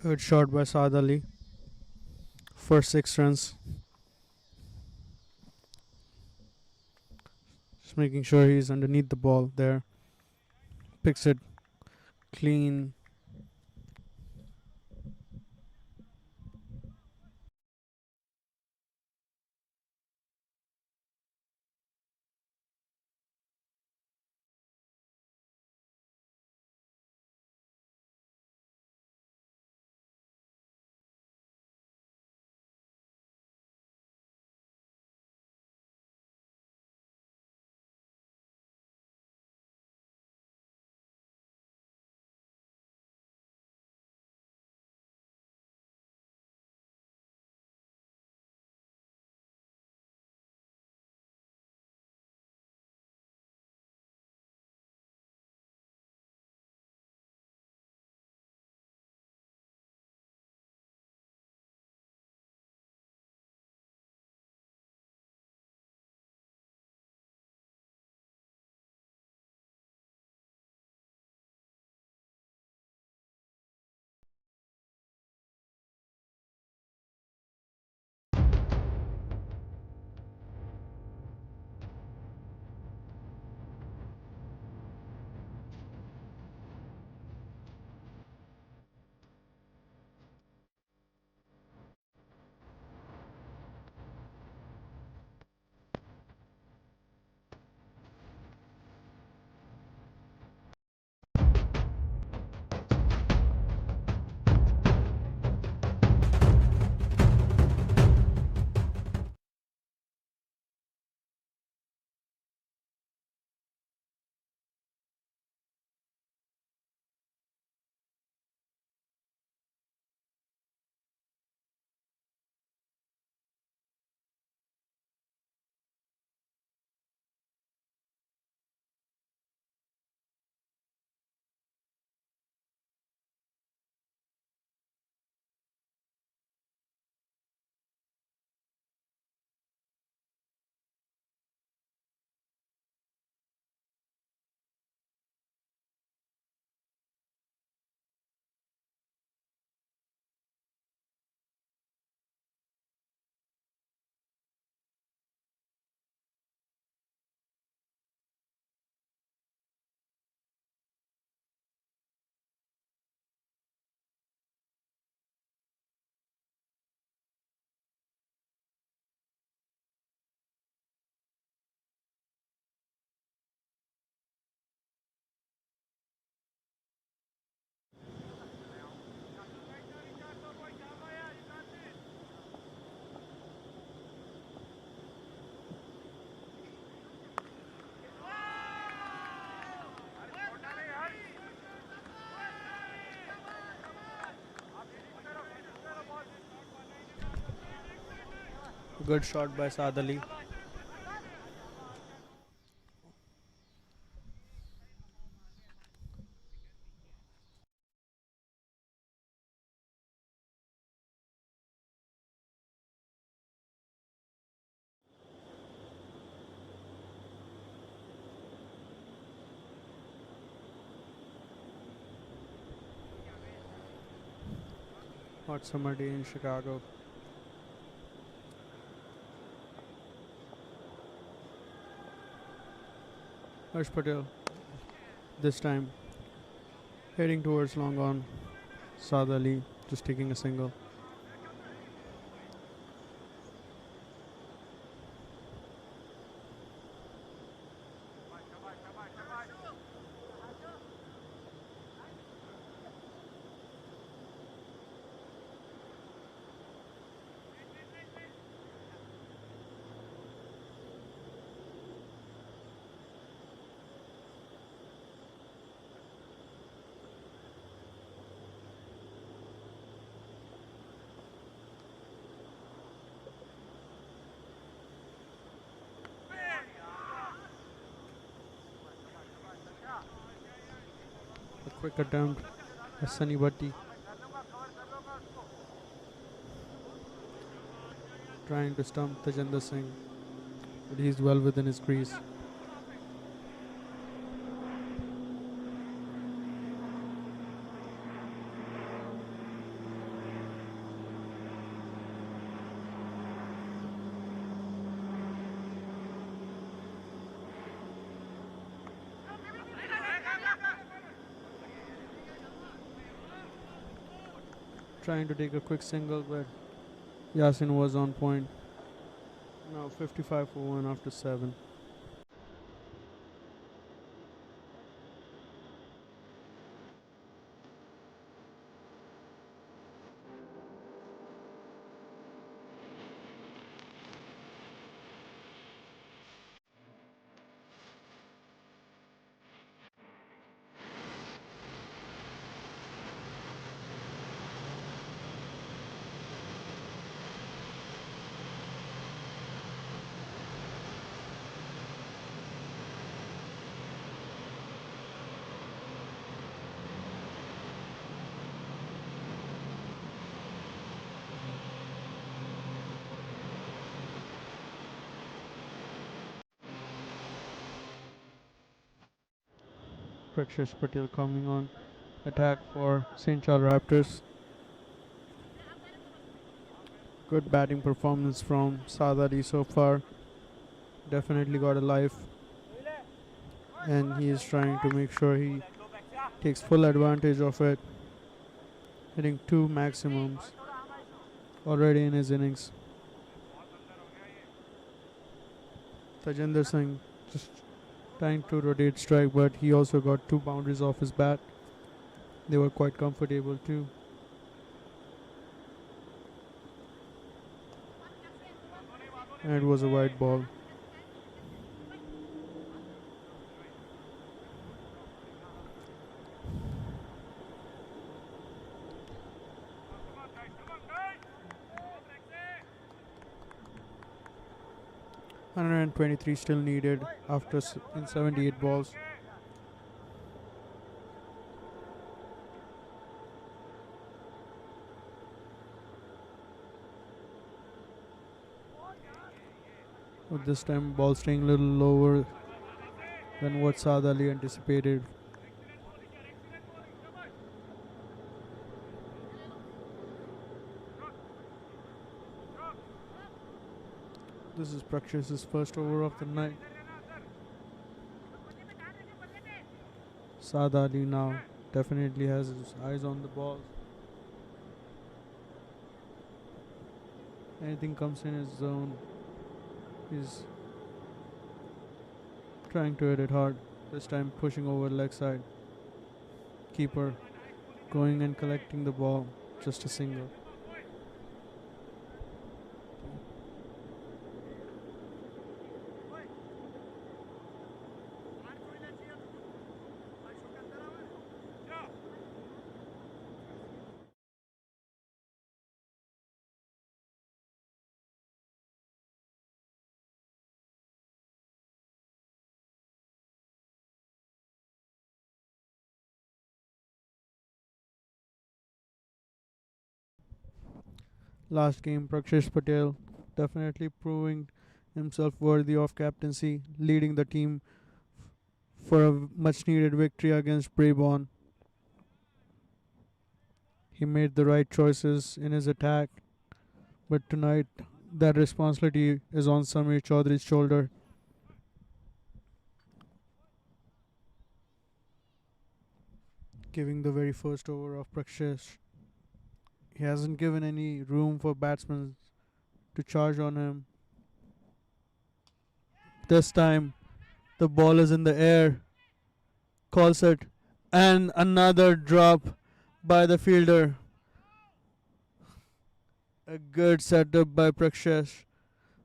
A: Good shot by Saad Ali for 6 runs. Just making sure he's underneath the ball there. Picks it clean. Good shot by Saad Ali. Hot summer day in Chicago. Harsh Patel, this time heading towards long on. Saad Ali just taking a single. A quick attempt by Sunny Bhatti. Trying to stump Tajinder Singh, but he's well within his crease. Trying to take a quick single, but Yasin was on point. Now 55 for 1 after 7. Prakshish Patel coming on attack for St. Char Raptors. Good batting performance from Saad Ali so far. Definitely got a life, and he is trying to make sure he takes full advantage of it, hitting 2 maximums already in his innings. Tajinder Singh just trying to rotate strike, but he also got 2 boundaries off his bat. They were quite comfortable too. And it was a wide ball. .123 still needed after in 78 balls. But this time ball staying a little lower than what Saad Ali anticipated. This is Prakshish's first over of the night. Saad Ali now definitely has his eyes on the ball. Anything comes in his zone, he's trying to hit it hard. This time pushing over leg side. Keeper going and collecting the ball. Just a single. last game. Prakshesh Patel definitely proving himself worthy of captaincy, leading the team for a much needed victory against Brabourne. He made the right choices in his attack, but tonight that responsibility is on Samir Chaudhary's shoulder. Giving the very first over of Prakshesh. He hasn't given any room for batsmen to charge on him. This time, the ball is in the air. Calls it. And another drop by the fielder. A good setup by Prakshesh.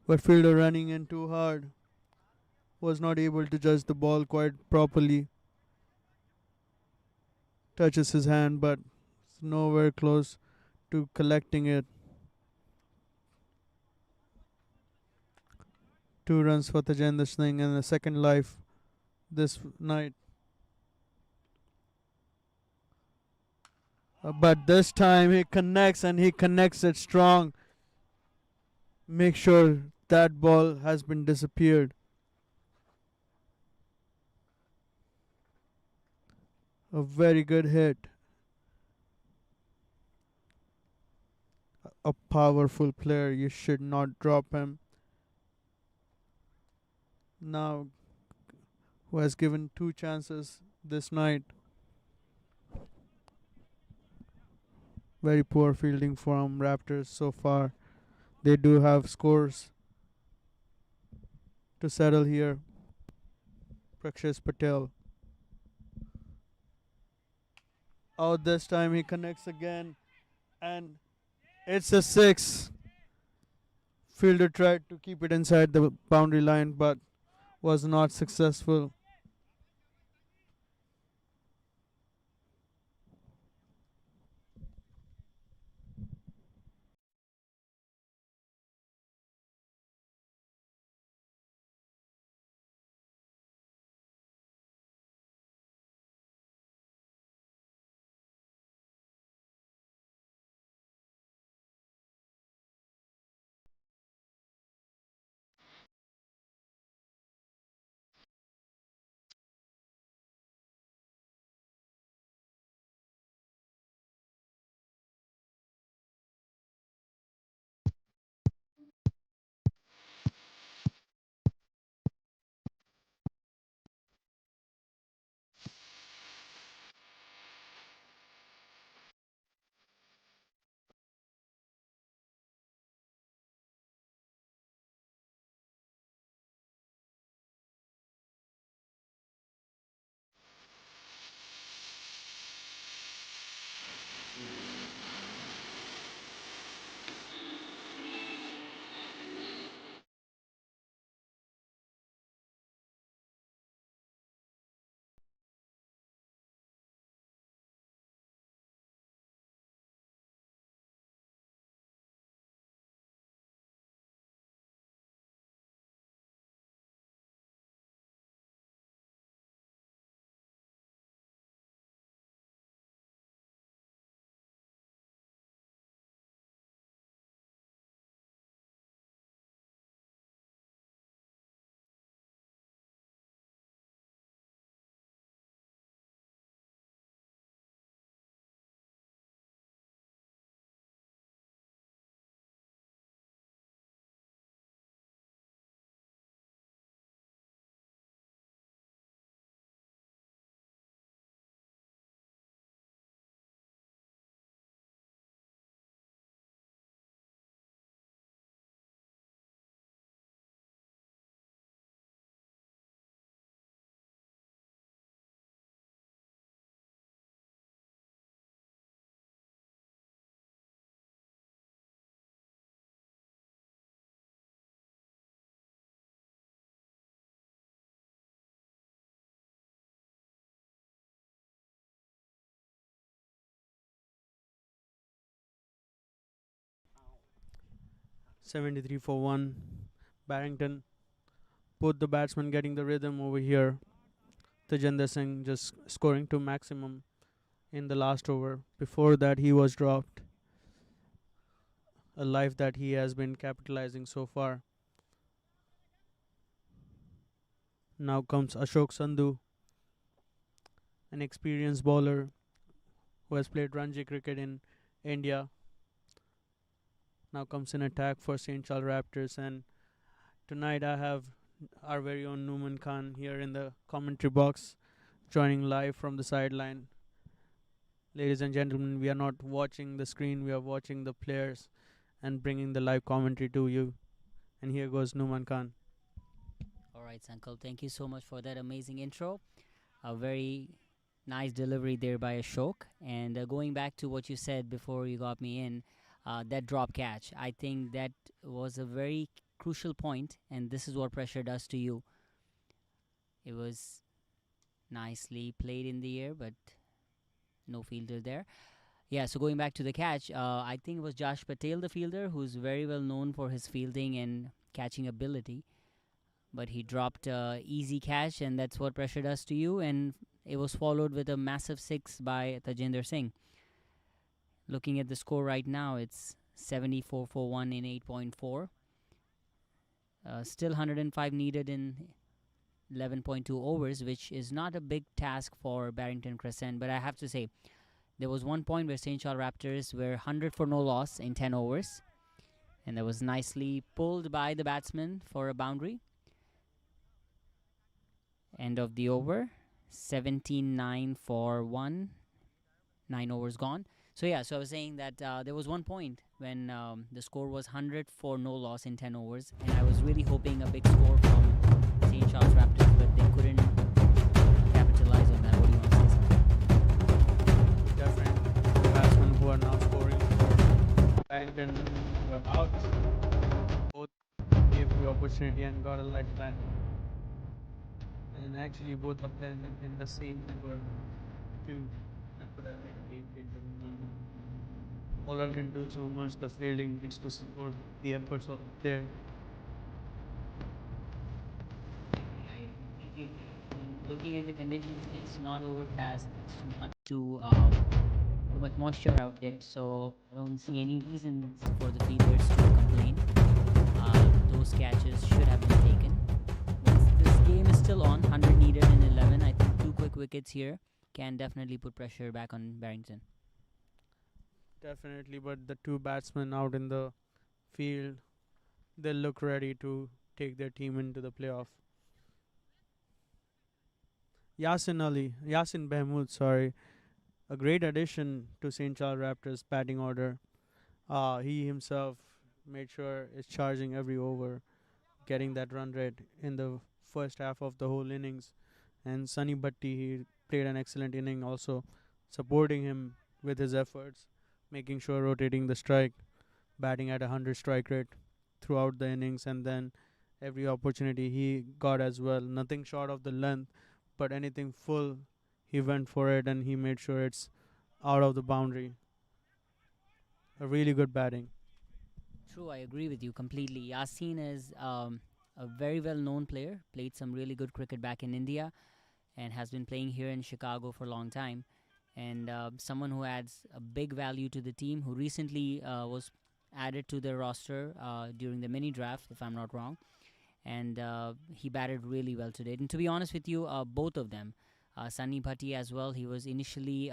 A: But fielder running in too hard. Was not able to judge the ball quite properly. Touches his hand, but it's nowhere close to collecting it. 2 runs for Tajendra Singh and a second life this night. But this time he connects, and he connects it strong. Make sure that ball has been disappeared. A very good hit. A powerful player. You should not drop him. Now, who has given 2 chances this night. Very poor fielding from Raptors so far. They do have scores to settle here. Prakshesh Patel. Out this time, he connects again, and it's a 6. Fielder tried to keep it inside the boundary line, but was not successful. .73 for 1. Barrington. Both the batsmen getting the rhythm over here. Tajendra Singh just scoring to maximum in the last over. Before that, he was dropped. a life that he has been capitalizing so far. Now comes Ashok Sandhu, an experienced bowler who has played Ranji cricket in India. Now comes in attack for St. Charles Raptors, and tonight I have our very own Numan Khan here in the commentary box, joining live from the sideline. Ladies and gentlemen, we are not watching the screen, we are watching the players and bringing the live commentary to you. And here goes Numan Khan.
L: Alright, Uncle, thank you so much for that amazing intro. A very nice delivery there by Ashok. And going back to what you said before you got me in, that drop catch, I think that was a very crucial point, and this is what pressure does to you. It was nicely played in the air, but no fielder there. Yeah, so going back to the catch, I think it was Josh Patel, the fielder, who's very well known for his fielding and catching ability. But he dropped easy catch, and that's what pressure does to you. And it was followed with a massive 6 by Tajinder Singh. Looking at the score right now, it's 74 for 1 in 8.4. Still 105 needed in 11.2 overs, which is not a big task for Barrington Crescent. But I have to say, there was one point where St. Charles Raptors were 100 for no loss in 10 overs. And that was nicely pulled by the batsman for a boundary. End of the over, 17-9 for 1, 9 overs gone. So yeah, so I was saying that there was one point when the score was 100 for no loss in 10 overs, and I was really hoping a big score from St. Charles Raptors, but they couldn't capitalize on that. What do you want to say?
A: Definitely, batsmen who are now scoring. Barington were out. Both gave the opportunity and got a lifeline. And actually, both of them in the same over 2. Bowler can do so much, the fielding needs to support the efforts of there.
L: Looking at the conditions, it's not overcast. It's not too much moisture out there, so I don't see any reasons for the fielders to complain. Those catches should have been taken. This game is still on, 100 needed in 11. I think 2 quick wickets here can definitely put pressure back on Barrington.
A: Definitely, but the 2 batsmen out in the field, they look ready to take their team into the playoff. Yasin Behmood, a great addition to St. Charles Raptors batting order. He himself made sure is charging every over, getting that run rate in the first half of the whole innings. And Sunny Bhatti, he played an excellent inning also, supporting him with his efforts, making sure rotating the strike, batting at 100 strike rate throughout the innings, and then every opportunity he got as well. Nothing short of the length, but anything full, he went for it and he made sure it's out of the boundary. A really good batting.
L: True, I agree with you completely. Yasin is a very well-known player, played some really good cricket back in India and has been playing here in Chicago for a long time. And someone who adds a big value to the team, who recently was added to the roster during the mini draft, if I'm not wrong. And he batted really well today. And to be honest with you, both of them, Sunny Bhatti as well, he was initially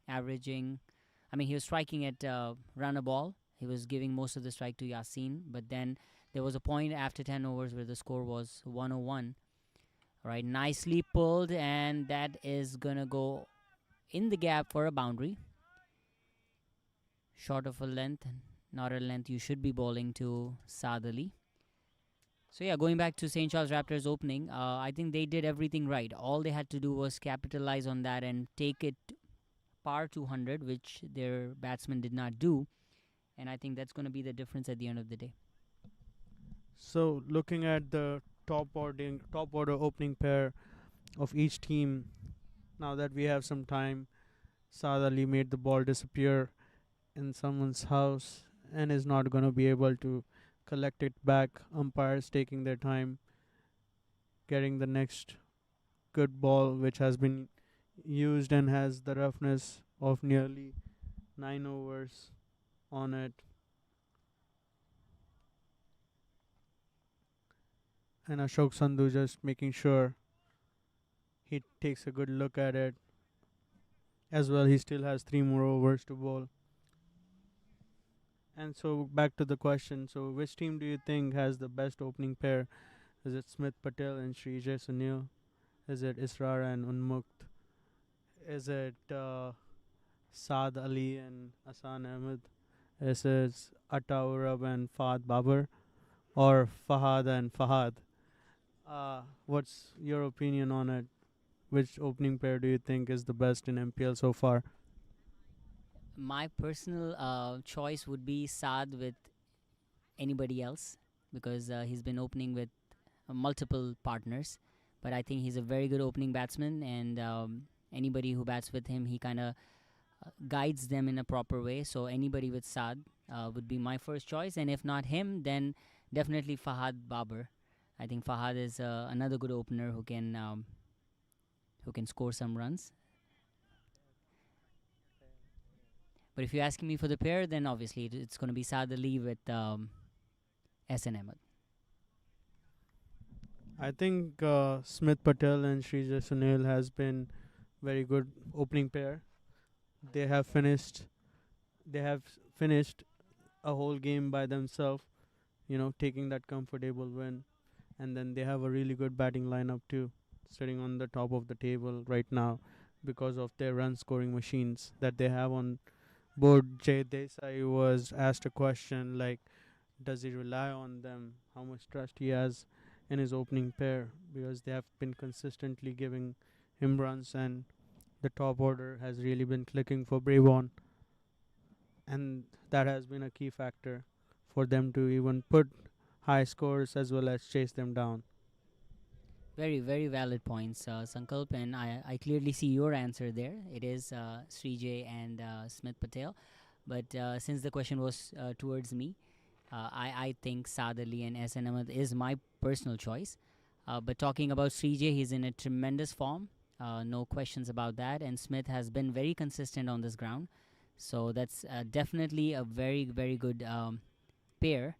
L: averaging, he was striking at run a ball. He was giving most of the strike to Yasin. But then there was a point after 10 overs where the score was 101. All right, nicely pulled, and that is going to go in the gap for a boundary. Short of a length, not a length you should be bowling to Saad. So yeah, going back to St. Charles Raptors opening, I think they did everything right. All they had to do was capitalize on that and take it par 200, which their batsmen did not do. And I think that's going to be the difference at the end of the day.
A: So looking at the top order opening pair of each team, now that we have some time, Saad Ali made the ball disappear in someone's house and is not going to be able to collect it back. Umpires taking their time getting the next good ball, which has been used and has the roughness of nearly 9 overs on it. and Ashok Sandhu just making sure he takes a good look at it. As well, he still has 3 more overs to bowl. And so back to the question. So which team do you think has the best opening pair? Is it Smith Patel and Srijay Sunil? Is it Israr and Unmukt? Is it Saad Ali and Asan Ahmed? Is it Atta Urab and Fahad Babar? Or Fahad and Fahad? What's your opinion on it? Which opening pair do you think is the best in MPL so far?
L: My personal choice would be Saad with anybody else, because he's been opening with multiple partners. But I think he's a very good opening batsman, and anybody who bats with him, he kind of guides them in a proper way. So anybody with Saad would be my first choice. And if not him, then definitely Fahad Babar. I think Fahad is another good opener who can score some runs. But if you're asking me for the pair, then obviously it's going to be Saad Ali with SN Ahmed.
A: I think Smith Patel and Srijay Sunil has been very good opening pair. They have finished a whole game by themselves, taking that comfortable win. And then they have a really good batting lineup too, sitting on the top of the table right now because of their run scoring machines that they have on board. Jay Desai was asked a question like, does he rely on them? How much trust he has in his opening pair, because they have been consistently giving him runs, and the top order has really been clicking for Brabourne, and that has been a key factor for them to even put high scores as well as chase them down.
L: Very, very valid points, Sankalp, and I clearly see your answer there. It is Srijay and Smith Patel. But since the question was towards me, I think Saad Ali and SN Ahmed is my personal choice. But talking about Srijay, he's in a tremendous form. No questions about that. And Smith has been very consistent on this ground. So that's definitely a very, very good pair.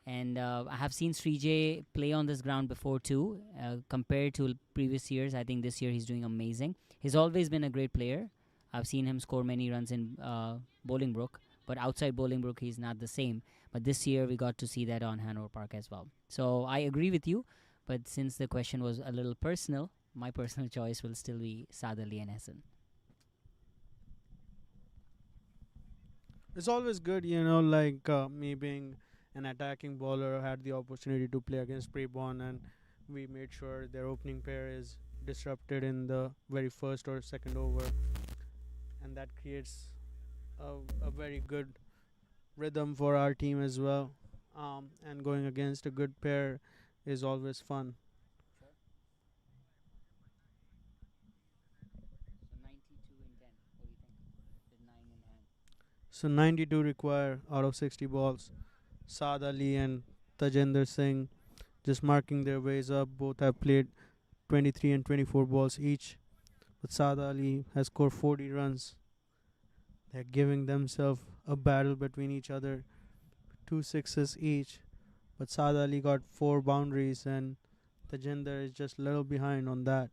L: And I have seen Srijay play on this ground before too. Compared to previous years, I think this year he's doing amazing. He's always been a great player. I've seen him score many runs in Bolingbrook, but outside Bolingbrook he's not the same. But this year we got to see that on Hanover Park as well. So I agree with you, but since the question was a little personal, my personal choice will still be Saad Ali and Hassan.
A: It's always good, me being an attacking bowler, had the opportunity to play against Brabourne, and we made sure their opening pair is disrupted in the very first or second over, and that creates a very good rhythm for our team as well. And going against a good pair is always fun. So 92 require out of 60 balls. Saad Ali and Tajender Singh just marking their ways up. Both have played 23 and 24 balls each. But Saad Ali has scored 40 runs. They're giving themselves a battle between each other. 2 sixes each. But Saad Ali got 4 boundaries and Tajender is just a little behind on that.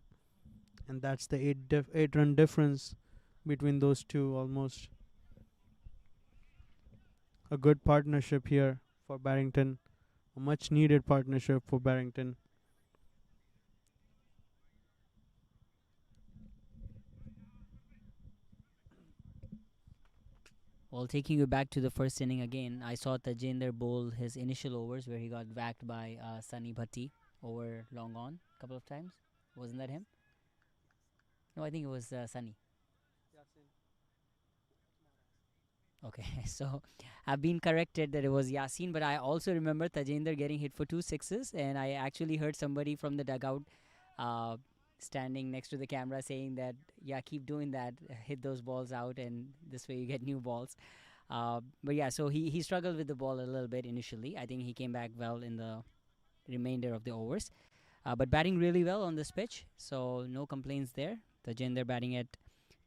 A: And that's the 8 run difference between those two almost. A good partnership here for Barrington. A much needed partnership for Barrington.
L: Well, taking you back to the first inning again, I saw Tajender bowl his initial overs where he got whacked by Sunny Bhatti over long on a couple of times. Wasn't that him? No, I think it was Sunny. Okay, so I've been corrected that it was Yasin, but I also remember Tajender getting hit for 2 sixes, and I actually heard somebody from the dugout standing next to the camera saying that, yeah, keep doing that, hit those balls out, and this way you get new balls. But yeah, so he struggled with the ball a little bit initially. I think he came back well in the remainder of the overs. But batting really well on this pitch, so no complaints there. Tajender batting at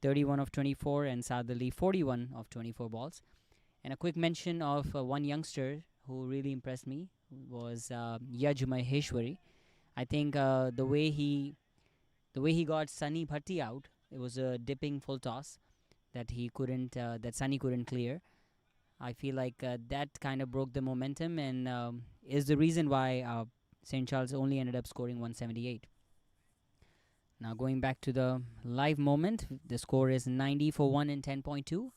L: 31 of 24 and Saad Ali 41 of 24 balls. And a quick mention of one youngster who really impressed me was Yaj Maheshwari. I think the way he got Sunny Bhatti out, it was a dipping full toss that Sunny couldn't clear. I feel like that kind of broke the momentum and is the reason why St. Charles only ended up scoring 178. Now going back to the live moment, the score is 90 for 1 in 10.2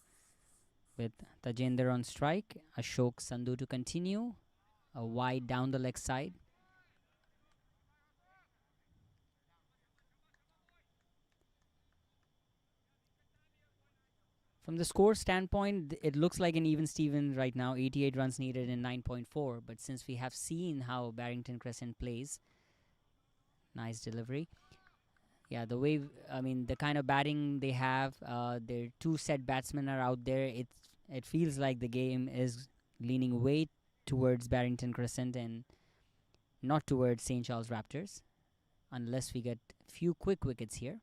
L: with Tajender on strike, Ashok Sandhu to continue, a wide down the leg side. From the score standpoint, it looks like an even Steven right now, 88 runs needed in 9.4. But since we have seen how Barrington Crescent plays, nice delivery. Yeah, the kind of batting they have, their two set batsmen are out there. It feels like the game is leaning way towards Barrington Crescent and not towards St. Charles Raptors, unless we get few quick wickets here.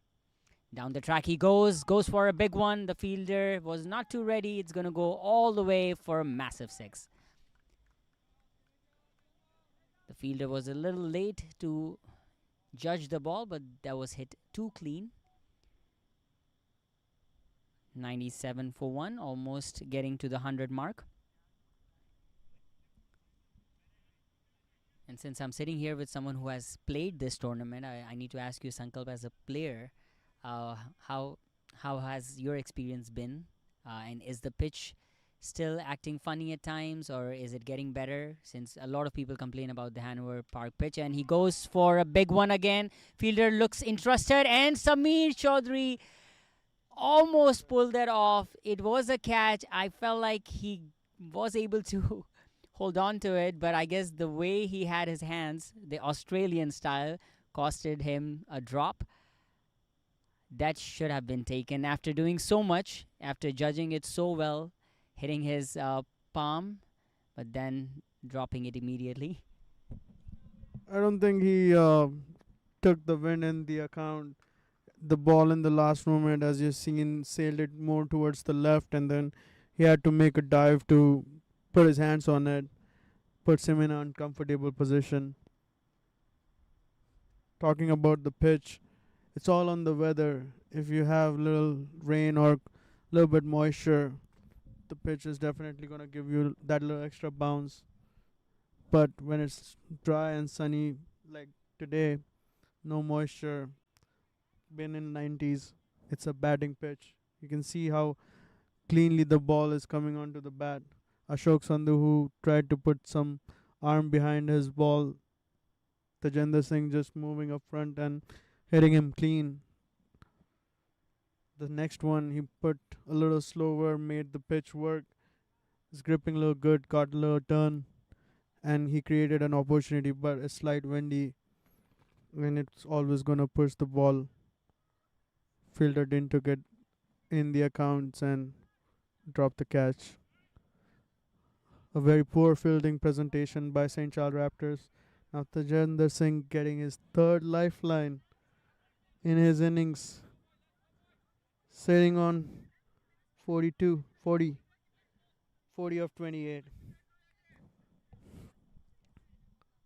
L: Down the track he goes for a big one. The fielder was not too ready. It's going to go all the way for a massive 6. The fielder was a little late to judge the ball, but that was hit too clean. 97 for 1, almost getting to the 100 mark. And since I'm sitting here with someone who has played this tournament, I need to ask you, Sankalp, as a player, how has your experience been? And is the pitch still acting funny at times, or is it getting better? Since a lot of people complain about the Hanover Park pitch, and he goes for a big one again. Fielder looks interested, and Sameer Chaudhary almost pulled that off. It was a catch. I felt like he was able to hold on to it, but I guess the way he had his hands, the Australian style, costed him a drop. That should have been taken after doing so much, after judging it so well, hitting his palm, but then dropping it immediately.
A: I don't think he took the win in the account. The ball in the last moment, as you've seen, sailed it more towards the left, and then he had to make a dive to put his hands on it. Puts him in an uncomfortable position. Talking about the pitch, it's all on the weather. If you have little rain or little bit moisture, the pitch is definitely going to give you that little extra bounce. But when it's dry and sunny like today, no moisture, been in 90s, it's a batting pitch. You can see how cleanly the ball is coming onto the bat. Ashok Sandhu, who tried to put some arm behind his ball, Tajender Singh just moving up front and hitting him clean. The next one he put a little slower, made the pitch work. His gripping a little good, got a little turn, and he created an opportunity, but a slight windy, when it's always going to push the ball. Fielder didn't took it in the accounts and dropped the catch. A very poor fielding presentation by St. Charles Raptors. Now Tajender Singh getting his third lifeline in his innings, sitting on 40 of 28.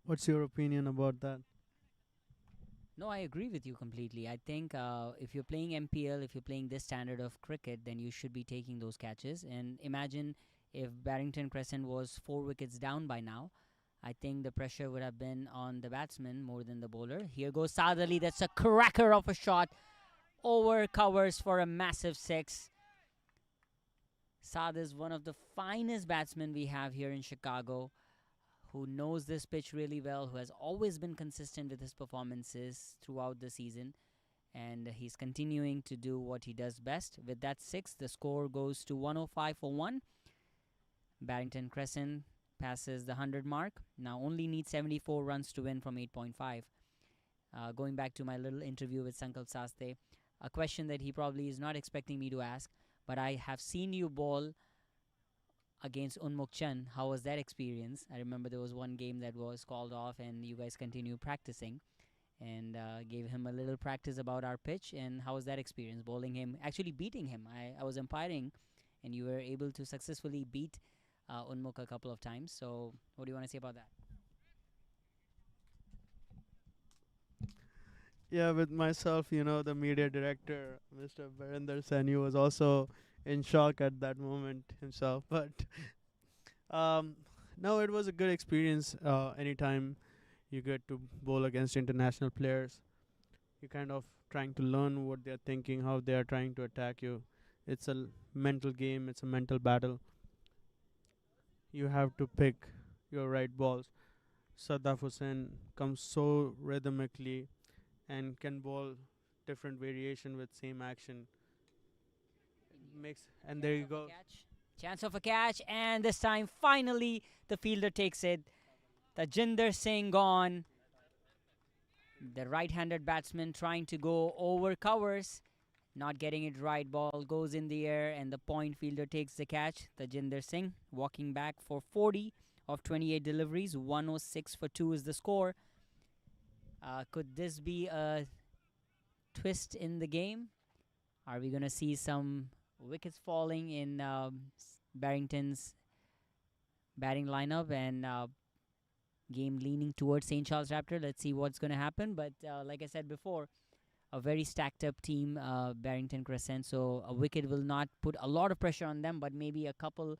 A: What's your opinion about that?
L: No, I agree with you completely. I think if you're playing MPL, if you're playing this standard of cricket, then you should be taking those catches. And imagine if Barrington Crescent was 4 wickets down by now. I think the pressure would have been on the batsman more than the bowler. Here goes Saad Ali. That's a cracker of a shot. Over covers for a massive 6. Saad is one of the finest batsmen we have here in Chicago, who knows this pitch really well, who has always been consistent with his performances throughout the season. And he's continuing to do what he does best. With that 6, the score goes to 105 for 1. Barrington Crescent passes the 100 mark. Now only needs 74 runs to win from 8.5. Going back to my little interview with Sankalp Sasthe, a question that he probably is not expecting me to ask, but I have seen you bowl against Unmukh Chand. How was that experience? I remember there was one game that was called off and you guys continued practicing, and gave him a little practice about our pitch. And how was that experience, bowling him, actually beating him? I was umpiring and you were able to successfully beat Unmukh a couple of times. So what do you want to say about that?
A: Yeah, with myself, the media director, Mr. Barinder Sani, was also in shock at that moment himself. But um, no, it was a good experience. Anytime you get to bowl against international players, you kind of trying to learn what they're thinking, how they are trying to attack you. It's a mental game. It's a mental battle. You have to pick your right balls. Sadaf Hussain comes so rhythmically and can bowl different variation with same action. Mix and there you go.
L: Chance of a catch, and this time finally the fielder takes it. Tajinder Singh gone. The right-handed batsman trying to go over covers, not getting it right. Ball goes in the air and the point fielder takes the catch. Tajinder Singh walking back for 40 of 28 deliveries. 106 for 2 is the score. Could this be a twist in the game? Are we going to see some wickets falling in Barrington's batting lineup and game leaning towards St. Charles Raptor? Let's see what's going to happen. But like I said before, a very stacked up team, Barrington Crescent. So a wicket will not put a lot of pressure on them, but maybe a couple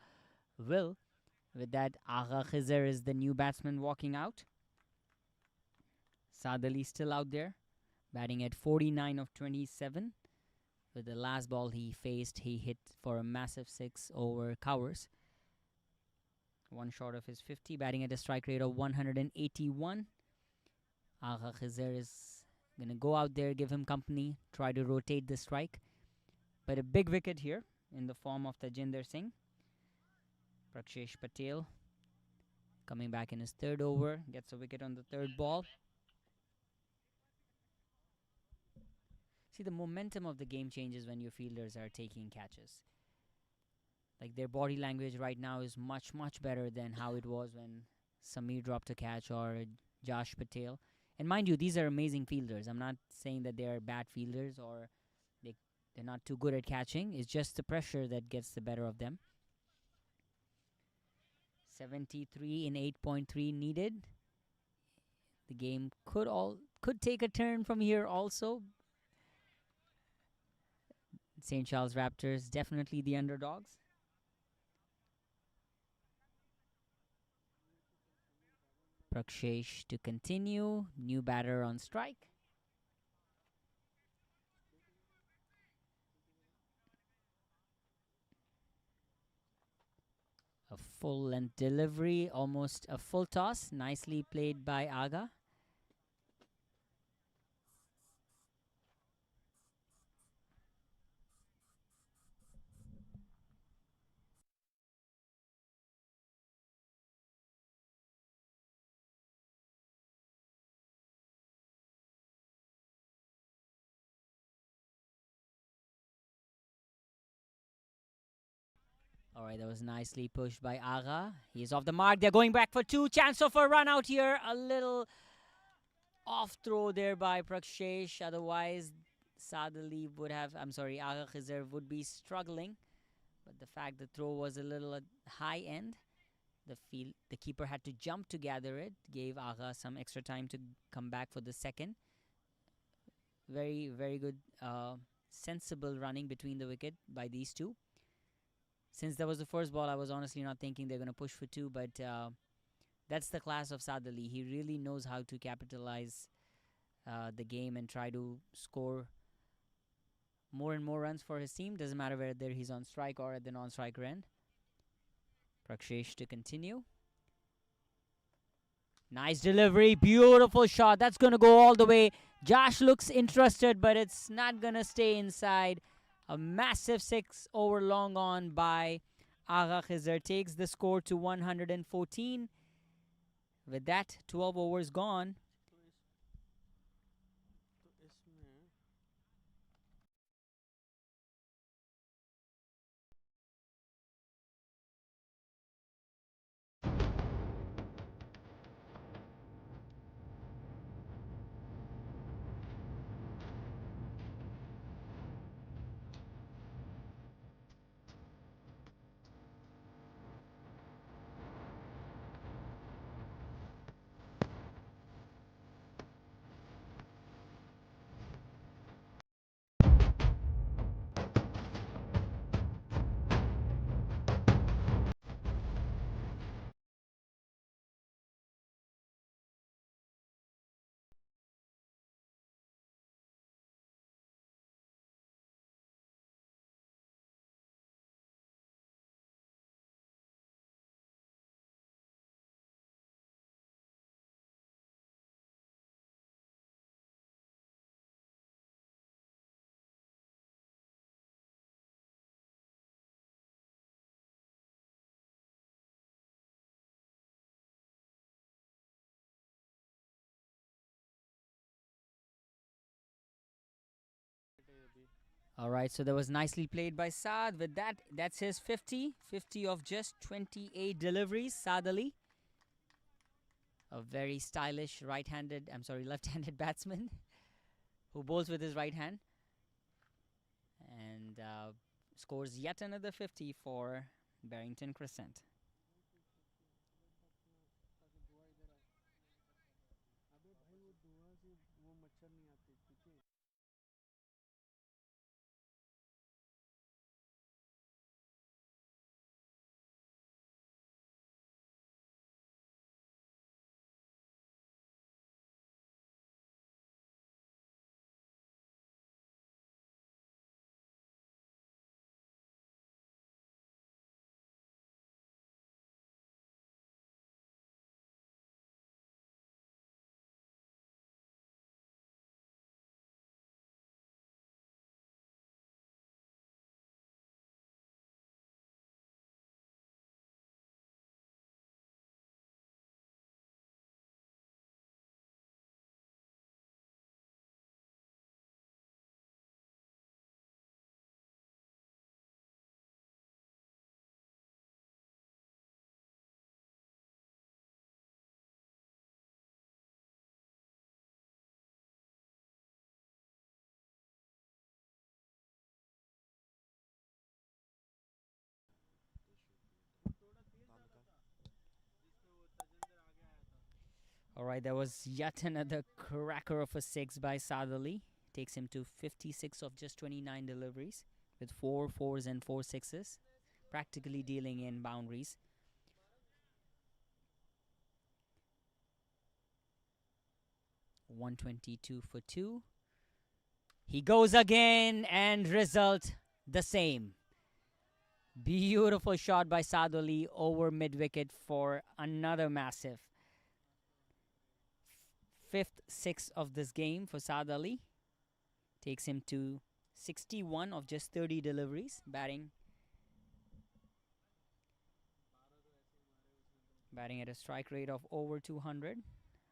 L: will. With that, Agha Khizr is the new batsman walking out. Saad Ali still out there, batting at 49 of 27. With the last ball he faced, he hit for a massive 6 over covers. One short of his 50, batting at a strike rate of 181. Agha Khizr is going to go out there, give him company, try to rotate the strike. But a big wicket here in the form of Tajinder Singh. Prakshesh Patel coming back in his third over, gets a wicket on the third ball. See, the momentum of the game changes when your fielders are taking catches. Like, their body language right now is much, much better than how it was when Sameer dropped a catch or Josh Patel. And mind you, these are amazing fielders. I'm not saying that they are bad fielders or they're not too good at catching. It's just the pressure that gets the better of them. 73 in 8.3 needed. The game could take a turn from here also. St. Charles Raptors definitely the underdogs. Prakshesh to continue. New batter on strike. A full length delivery, almost a full toss. Nicely played by Agha. All right, that was nicely pushed by Agha. He's off the mark. They're going back for 2. Chance of a run out here. A little off throw there by Prakshesh. Otherwise, Saad Ali would have, Agha Khizr would be struggling. But the fact the throw was a little high end, the keeper had to jump to gather it. Gave Agha some extra time to come back for the second. Very, very good, sensible running between the wicket by these two. Since that was the first ball, I was honestly not thinking they're going to push for 2, but that's the class of Saad Ali. He really knows how to capitalize the game and try to score more and more runs for his team. Doesn't matter whether he's on strike or at the non-striker end. Prakshesh to continue. Nice delivery, beautiful shot. That's going to go all the way. Josh looks interested, but it's not going to stay inside. A massive 6 over long on by Agha Khizr takes the score to 114. With that, 12 overs gone. All right, so that was nicely played by Saad. With that, that's his 50 of just 28 deliveries. Saad Ali, a very stylish left-handed batsman who bowls with his right hand and scores yet another 50 for Barrington Crescent. All right, that was yet another cracker of a 6 by Saad Ali. Takes him to 56 of just 29 deliveries with 4 4s and 4 6s, practically dealing in boundaries. .122 for 2. He goes again, and result the same. Beautiful shot by Saad Ali over mid-wicket for another massive. 5th 6 of this game for Saad Ali. Takes him to 61 of just 30 deliveries, batting at a strike rate of over 200.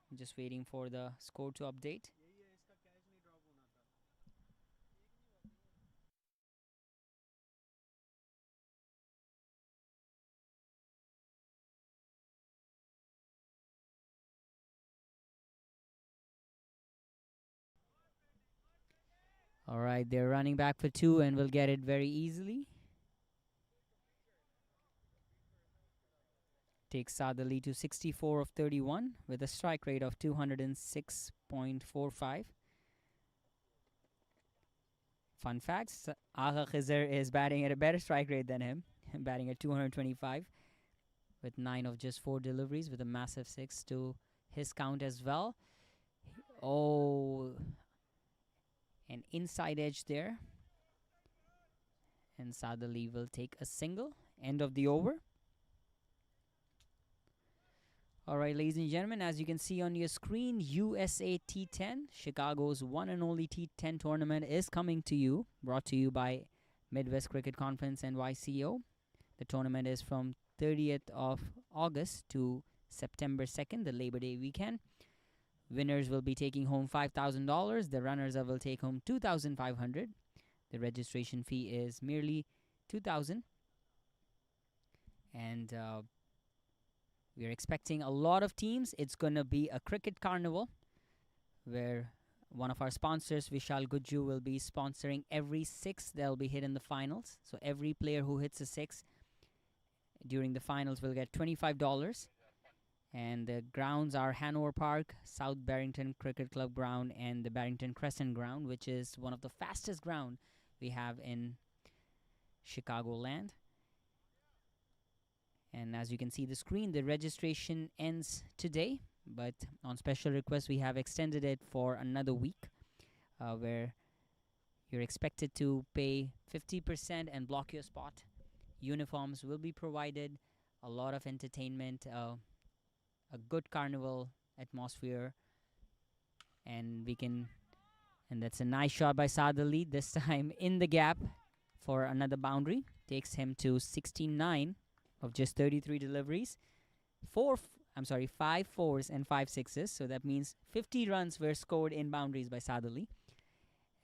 L: I'm just waiting for the score to update. All right, they're running back for 2 and will get it very easily. Takes Saad Ali to 64 of 31 with a strike rate of 206.45. Fun facts, Agha Khizr is batting at a better strike rate than him, batting at 225 with 9 of just 4 deliveries with a massive 6 to his count as well. Oh, an inside edge there. And Saad Ali will take a single. End of the over. Alright, ladies and gentlemen, as you can see on your screen, USA T10, Chicago's one and only T10 tournament is coming to you. Brought to you by Midwest Cricket Conference NYCO. The tournament is from 30th of August to September 2nd, the Labor Day weekend. Winners will be taking home $5,000. The runners-up will take home $2,500. The registration fee is merely $2,000. And we're expecting a lot of teams. It's going to be a cricket carnival where one of our sponsors, Vishal Gujju, will be sponsoring every 6 that will be hit in the finals. So every player who hits a 6 during the finals will get $25. And the grounds are Hanover Park, South Barrington Cricket Club ground, and the Barrington Crescent ground, which is one of the fastest ground we have in Chicagoland. And as you can see the screen, the registration ends today, but on special request we have extended it for another week, where you're expected to pay 50% and block your spot. Uniforms will be provided, a lot of entertainment, a good carnival atmosphere, and that's a nice shot by Saad Ali, this time in the gap for another boundary. Takes him to 69 of just 33 deliveries. 5 4s and 5 6s, so that means 50 runs were scored in boundaries by Saad Ali.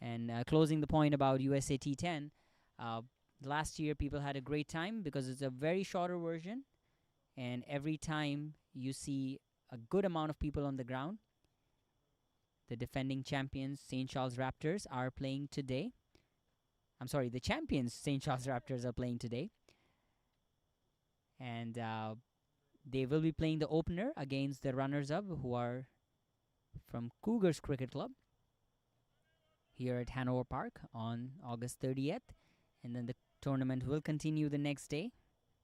L: And closing the point about USA T10, last year people had a great time because it's a very shorter version, and every time you see a good amount of people on the ground. The defending champions, St. Charles Raptors, are playing today. I'm sorry, the champions, St. Charles Raptors, are playing today. And they will be playing the opener against the runners-up, who are from Cougars Cricket Club here at Hanover Park on August 30th. And then the tournament will continue the next day,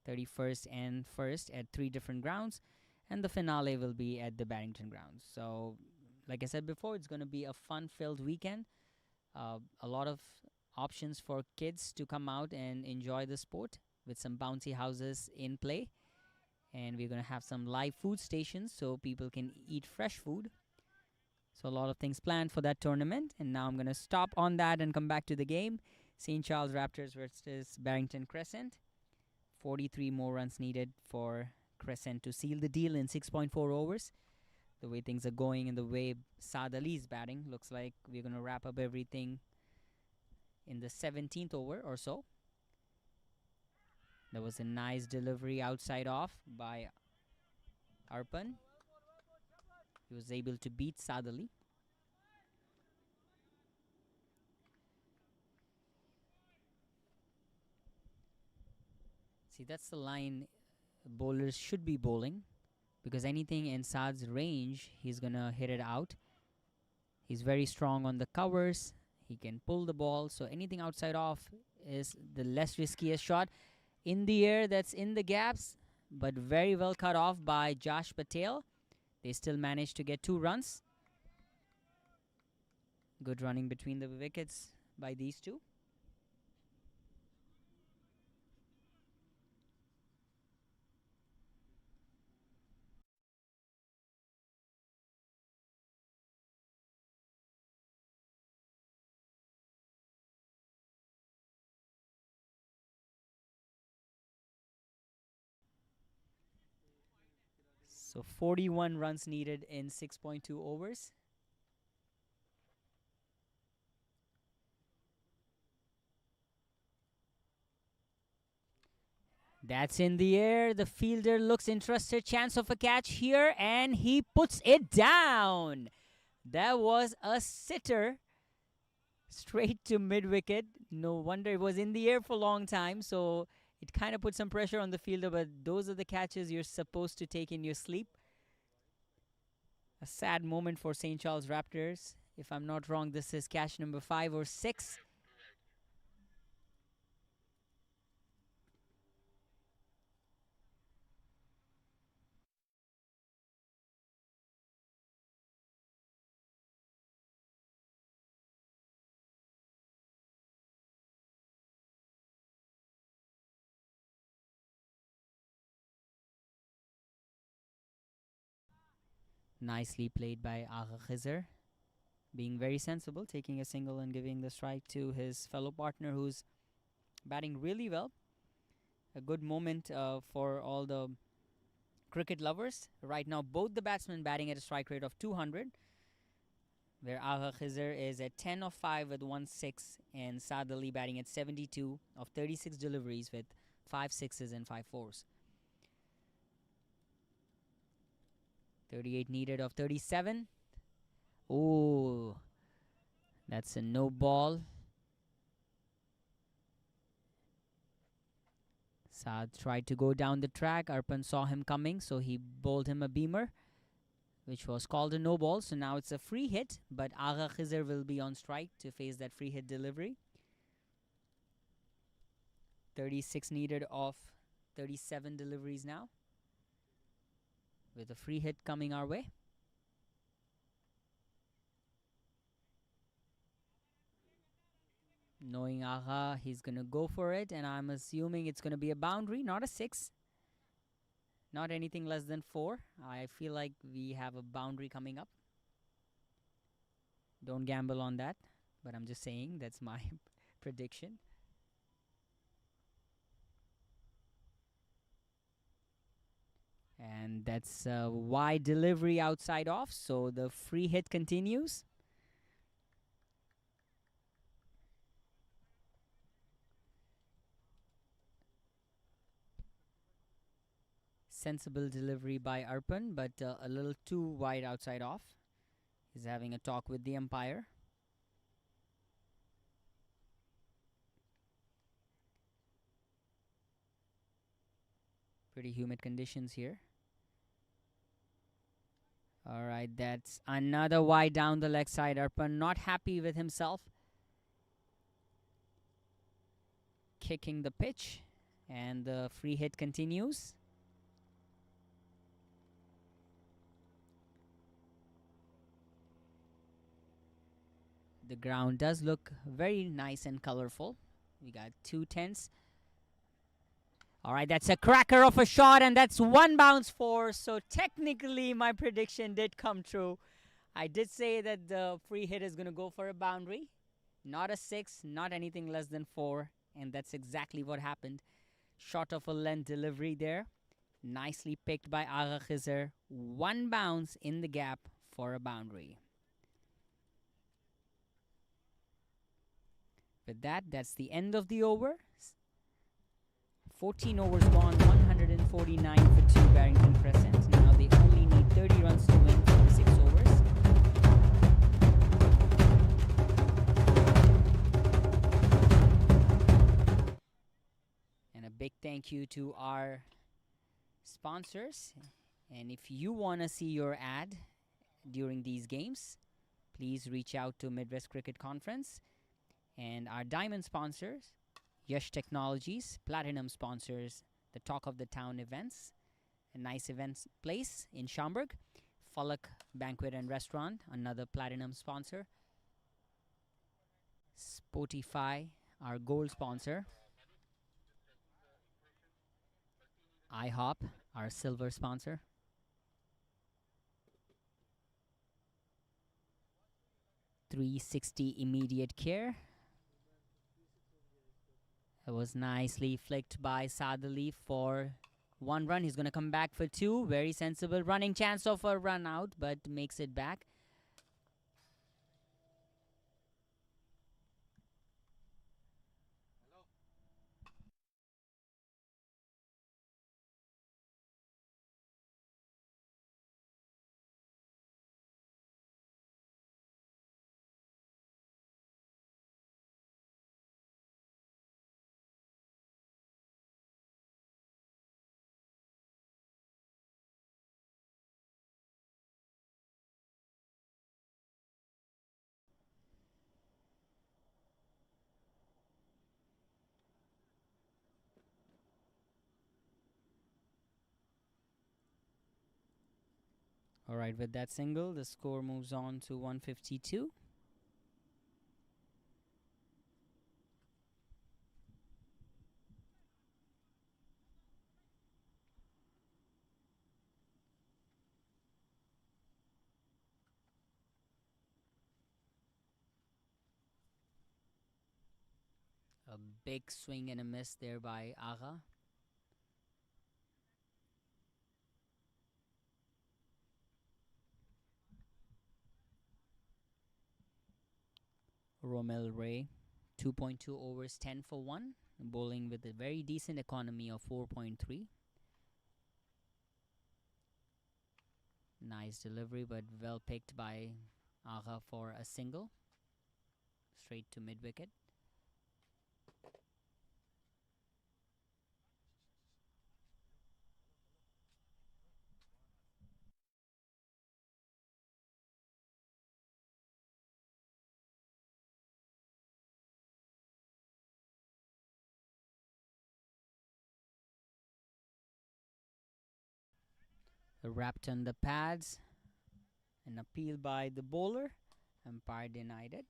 L: 31st and 1st, at 3 different grounds. And the finale will be at the Barrington grounds. So, like I said before, it's going to be a fun-filled weekend. A lot of options for kids to come out and enjoy the sport with some bouncy houses in play. And we're going to have some live food stations so people can eat fresh food. So a lot of things planned for that tournament. And now I'm going to stop on that and come back to the game. St. Charles Raptors versus Barrington Crescent. 43 more runs needed for Crescent to seal the deal in 6.4 overs. The way things are going and the way Saad Ali is batting, looks like we're going to wrap up everything in the 17th over or so. There was a nice delivery outside off by Arpan. He was able to beat Saad Ali. See, that's the line bowlers should be bowling, because anything in Saad's range, he's going to hit it out. He's very strong on the covers. He can pull the ball. So anything outside off is the less riskiest shot. In the air, that's in the gaps, but very well cut off by Josh Patel. They still managed to get 2 runs. Good running between the wickets by these two. So 41 runs needed in 6.2 overs. That's in the air. The fielder looks interested. Chance of a catch here, and he puts it down. That was a sitter straight to mid-wicket. No wonder it was in the air for a long time, so it kind of put some pressure on the fielder, but those are the catches you're supposed to take in your sleep. A sad moment for St. Charles Raptors. If I'm not wrong, this is catch number 5 or 6. Nicely played by Agha Khizr, being very sensible, taking a single and giving the strike to his fellow partner who's batting really well. A good moment for all the cricket lovers. Right now, both the batsmen batting at a strike rate of 200, where Agha Khizr is at 10 of 5 with 1/6, and Saad Ali batting at 72 of 36 deliveries with 5 sixes and 5 fours. 38 needed of 37. Oh, that's a no ball. Saad tried to go down the track. Arpan saw him coming, so he bowled him a beamer, which was called a no ball. So now it's a free hit, but Agha Khizr will be on strike to face that free hit delivery. 36 needed of 37 deliveries now, with a free hit coming our way. Knowing Agha, he's going to go for it, and I'm assuming it's going to be a boundary, not a 6. Not anything less than 4. I feel like we have a boundary coming up. Don't gamble on that, but I'm just saying that's my prediction. And that's a wide delivery outside off, so the free hit continues. Sensible delivery by Arpan, but a little too wide outside off. He's having a talk with the umpire. Pretty humid conditions here. Alright, that's another wide down the leg side. Arpan not happy with himself. Kicking the pitch, and the free hit continues. The ground does look very nice and colorful. We got 2 tents. Alright, that's a cracker of a shot, and that's 1 bounce 4. So technically my prediction did come true. I did say that the free hit is going to go for a boundary. Not a 6, not anything less than 4. And that's exactly what happened. Short of a length delivery there. Nicely picked by Agha Khizr. 1 bounce in the gap for a boundary. With that, that's the end of the over. 14 overs gone, 149 for 2 Barrington Crescent. Now they only need 30 runs to win 46 overs. And a big thank you to our sponsors. And if you want to see your ad during these games, please reach out to Midwest Cricket Conference. And our diamond sponsors, Yash Technologies, platinum sponsors, the Talk of the Town events, a nice events place in Schaumburg. Falak Banquet and Restaurant, another platinum sponsor. Spotify, our gold sponsor. IHOP, our silver sponsor. .360 Immediate Care. It was nicely flicked by Saad for 1 run. He's going to come back for 2. Very sensible. Running chance of a run out, but makes it back. Alright, with that single, the score moves on to 152. A big swing and a miss there by Agha. Romel Ray, 2.2 overs, 10 for 1, bowling with a very decent economy of 4.3. Nice delivery, but well picked by Agha for a single. Straight to mid-wicket. Wrapped on the pads. An appeal by the bowler. Umpire denied it.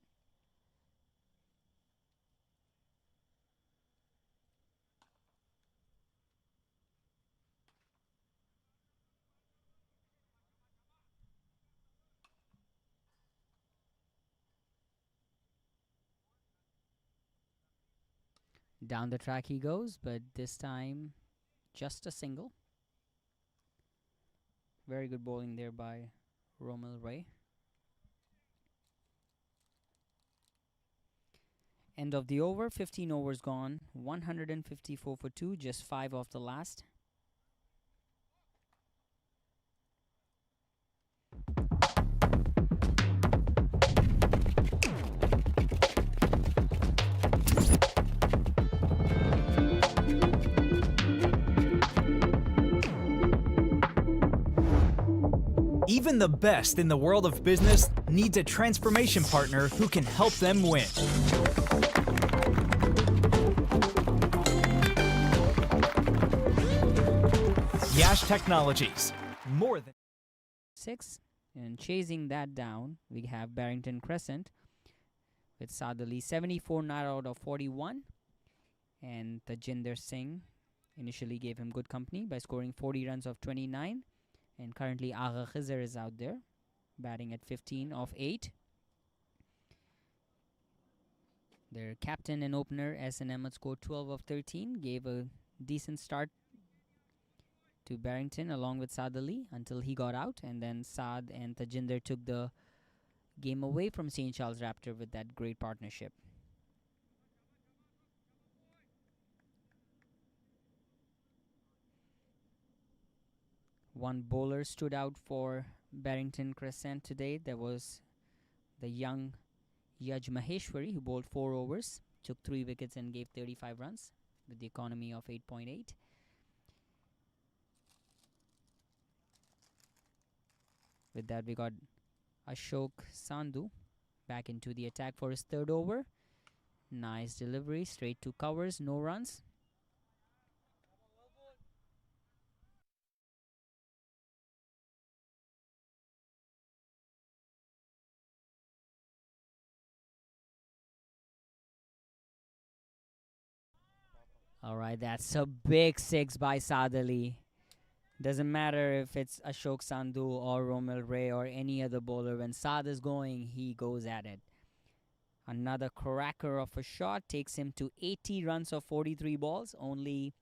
L: Down the track he goes, but this time just a single. Very good bowling there by Romel Ray. End of the over, 15 overs gone, 154 for 2, just 5 off the last.
C: Even the best in the world of business needs a transformation partner who can help them win. Yash Technologies. More than
L: 6. And chasing that down, we have Barrington Crescent with Saad 74 not out of 41. And Tajinder Singh initially gave him good company by scoring 40 runs of 29. And currently Agha Khizr is out there, batting at 15 of 8. Their captain and opener, S.N. Ahmed, scored 12 of 13, gave a decent start to Barrington along with Saad until he got out, and then Saad and Tajinder took the game away from St. Charles Raptor with that great partnership. One bowler stood out for Barrington Crescent today. There was the young Yaj Maheshwari, who bowled 4 overs, took 3 wickets and gave 35 runs with the economy of 8.8. With that, we got Ashok Sandhu back into the attack for his 3rd over. Nice delivery, straight to covers, no runs. Alright, that's a big 6 by Saad Ali. Doesn't matter if it's Ashok Sandhu or Romil Ray or any other bowler. When Saad is going, he goes at it. Another cracker of a shot takes him to 80 runs of 43 balls. Only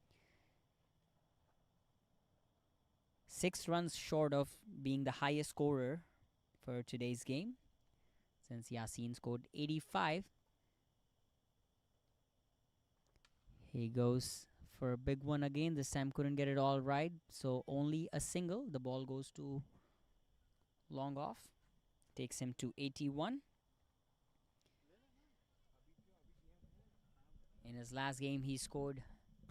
L: 6 runs short of being the highest scorer for today's game, since Yasin scored 85. He goes for a big one again. This time couldn't get it all right, so only a single. The ball goes to long off. Takes him to 81. In his last game, he scored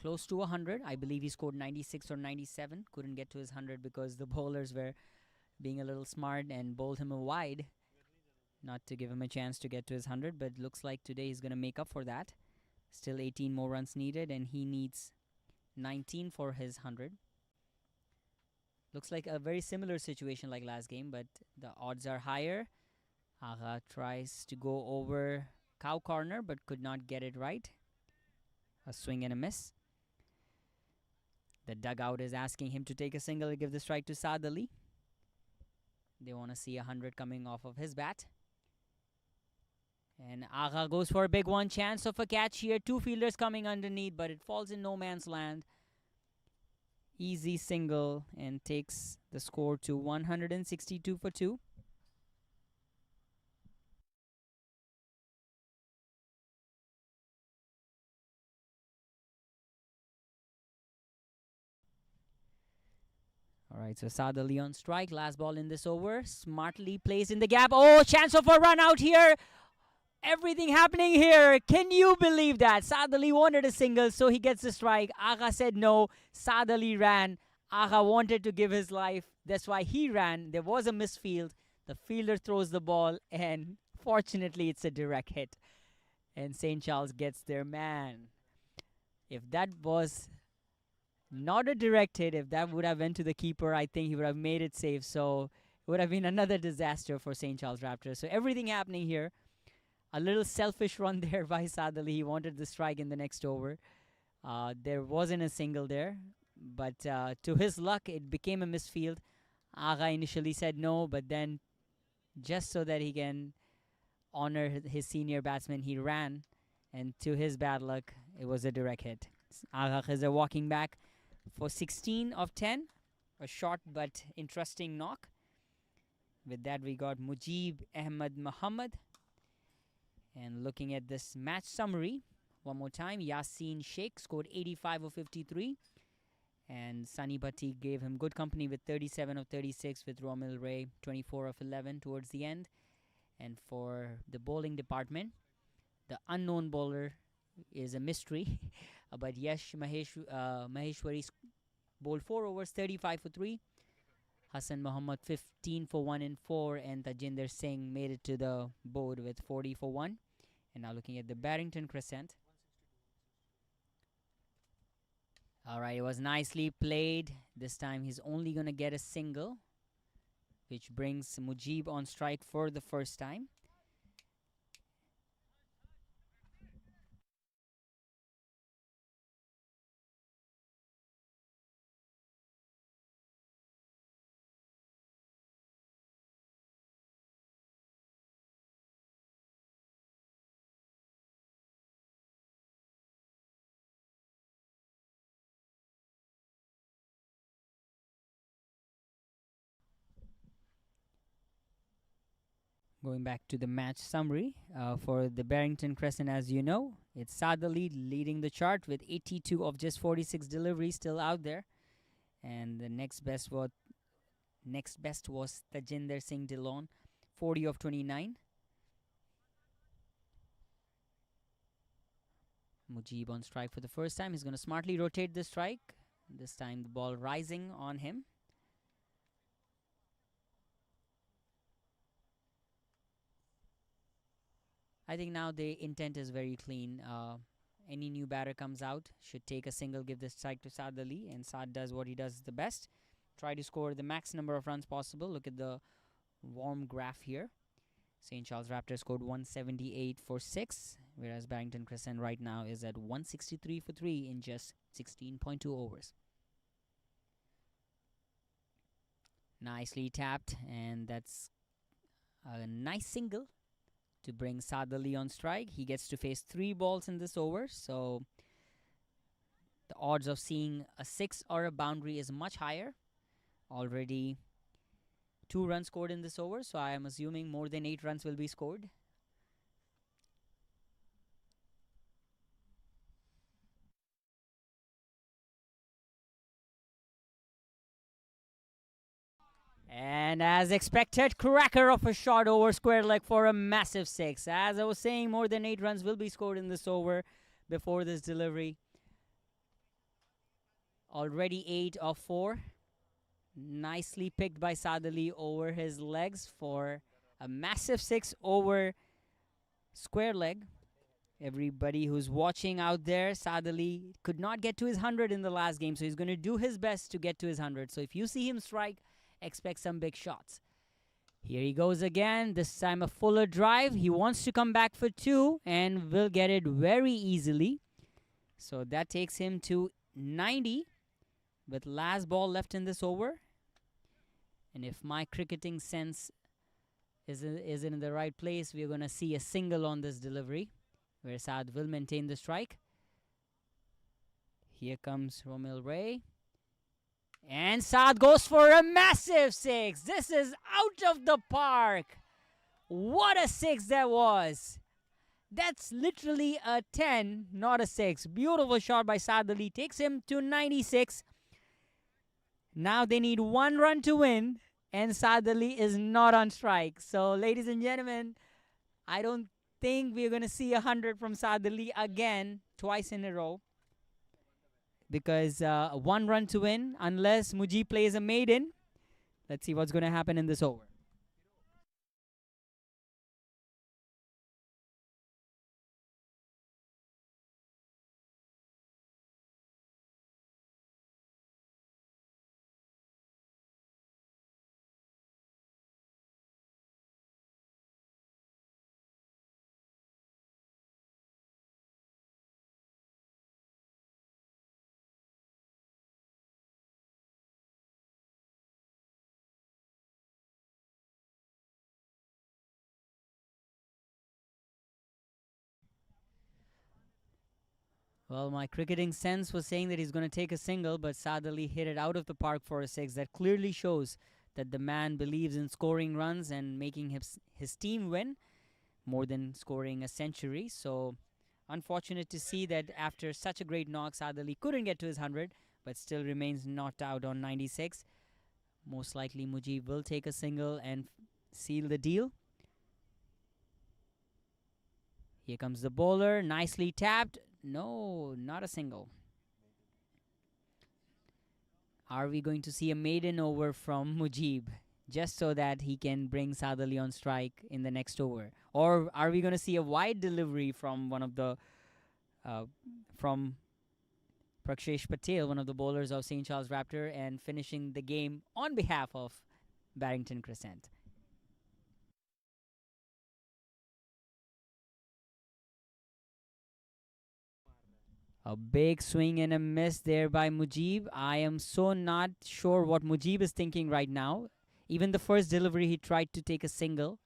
L: close to 100. I believe he scored 96 or 97. Couldn't get to his 100 because the bowlers were being a little smart and bowled him a wide, not to give him a chance to get to his 100. But looks like today he's going to make up for that. Still 18 more runs needed, and he needs 19 for his 100. Looks like a very similar situation like last game, but the odds are higher. Agha tries to go over cow corner, but could not get it right. A swing and a miss. The dugout is asking him to take a single to give the strike to Saad Ali. They want to see 100 coming off of his bat. And Agha goes for a big one. Chance of a catch here. 2 fielders coming underneath, but it falls in no man's land. Easy single and takes the score to 162 for 2. Alright, so Saad Ali on strike. Last ball in this over. Smartly placed in the gap. Oh, chance of a run out here. Everything happening here. Can you believe that? Saad Ali wanted a single, so he gets the strike. Agha said no. Saad Ali ran. Agha wanted to give his life. That's why he ran. There was a misfield. The fielder throws the ball, and fortunately, it's a direct hit. And St. Charles gets their man. If that was not a direct hit, if that would have went to the keeper, I think he would have made it safe. So it would have been another disaster for St. Charles Raptors. So everything happening here. A little selfish run there by Saad Ali. He wanted the strike in the next over. There wasn't a single there. But to his luck, it became a misfield. Agha initially said no, but then just so that he can honor his senior batsman, he ran. And to his bad luck, it was a direct hit. Agha Khizr walking back for 16 of 10. A short but interesting knock. With that, we got Mujib Ahmed Muhammad. And looking at this match summary, one more time, Yasin Sheikh scored 85 of 53. And Sunny Bhatti gave him good company with 37 of 36, with Romil Ray 24 of 11 towards the end. And for the bowling department, the unknown bowler is a mystery. But Yash Maheshwari bowled 4 overs, 35 for 3. Hassan Muhammad 15 for 1 and 4, and Tajinder Singh made it to the board with 40 for 1. And now looking at the Barrington Crescent. Alright, it was nicely played. This time he's only going to get a single, which brings Mujib on strike for the first time. Going back to the match summary for the Barrington Crescent, as you know, it's Saad leading the chart with 82 of just 46 deliveries still out there, and the next best was Tajinder Singh Dillon, 40 of 29. Mujib on strike for the first time. He's going to smartly rotate the strike. This time the ball rising on him. I think now the intent is very clean. Any new batter comes out, should take a single, give the strike to Saad Ali, and Saad does what he does the best. Try to score the max number of runs possible. Look at the warm graph here. St. Charles Raptors scored 178 for 6, whereas Barrington Crescent right now is at 163 for 3 in just 16.2 overs. Nicely tapped, and that's a nice single to bring Saad Ali on strike. He gets to face 3 balls in this over, so the odds of seeing a 6 or a boundary is much higher. Already 2 runs scored in this over, so I am assuming more than 8 runs will be scored. And as expected, cracker of a shot over square leg for a massive 6. As I was saying, more than 8 runs will be scored in this over before this delivery. Already 8 of 4. Nicely picked by Saad Ali over his legs for a massive 6 over square leg. Everybody who's watching out there, Saad Ali could not get to his 100 in the last game, so he's going to do his best to get to his 100. So if you see him strike, expect some big shots. Here he goes again, this time a fuller drive. He wants to come back for 2 and will get it very easily. So that takes him to 90 with last ball left in this over. And if my cricketing sense is in the right place, we're going to see a single on this delivery, where Saad will maintain the strike. Here comes Romil Ray. And Saad goes for a massive 6. This is out of the park. What a 6 that was. That's literally a 10, not a 6. Beautiful shot by Saad Ali. Takes him to 96. Now they need 1 run to win, and Saad Ali is not on strike. So, ladies and gentlemen, I don't think we're going to see 100 from Saad Ali again, twice in a row. Because 1 run to win, unless Mujib plays a maiden. Let's see what's going to happen in this over. Well, my cricketing sense was saying that he's going to take a single, but Saad Ali hit it out of the park for a 6. That clearly shows that the man believes in scoring runs and making his team win more than scoring a century. So, unfortunate to see that after such a great knock, Saad Ali couldn't get to his 100, but still remains not out on 96. Most likely, Mujib will take a single and seal the deal. Here comes the bowler, nicely tapped. No, not a single. Are we going to see a maiden over from Mujib just so that he can bring Saad Ali on strike in the next over? Or are we going to see a wide delivery from one of the from Prakshesh Patel, one of the bowlers of St. Charles Raptor, and finishing the game on behalf of Barrington Crescent? A big swing and a miss there by Mujib. I am so not sure what Mujib is thinking right now. Even the first delivery, he tried to take a single.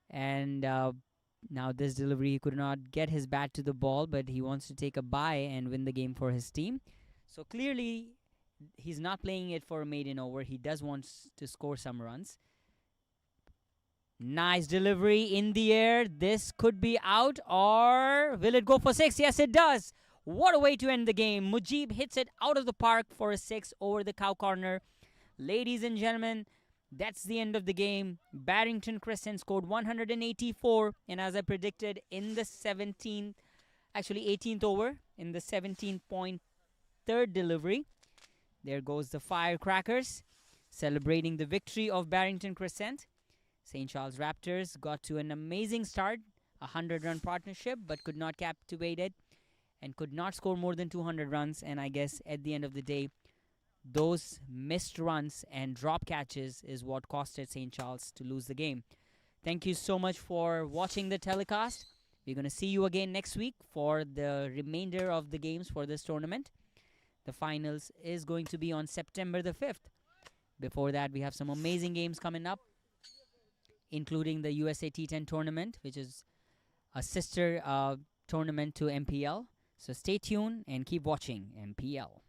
L: And now this delivery, he could not get his bat to the ball, but he wants to take a bye and win the game for his team. So clearly, he's not playing it for a maiden over. He does want to score some runs. Nice delivery in the air. This could be out, or will it go for 6? Yes, it does. What a way to end the game. Mujib hits it out of the park for a 6 over the cow corner. Ladies and gentlemen, that's the end of the game. Barrington Crescent scored 184, and as I predicted in the 18th over, in the 17.3rd delivery, there goes the firecrackers celebrating the victory of Barrington Crescent. St. Charles Raptors got to an amazing start, a 100-run partnership, but could not captivate it and could not score more than 200 runs. And I guess at the end of the day, those missed runs and drop catches is what costed St. Charles to lose the game. Thank you so much for watching the telecast. We're going to see you again next week for the remainder of the games for this tournament. The finals is going to be on September the 5th. Before that, we have some amazing games coming up, including the USA T10 tournament, which is a sister tournament to MPL. So stay tuned and keep watching MPL.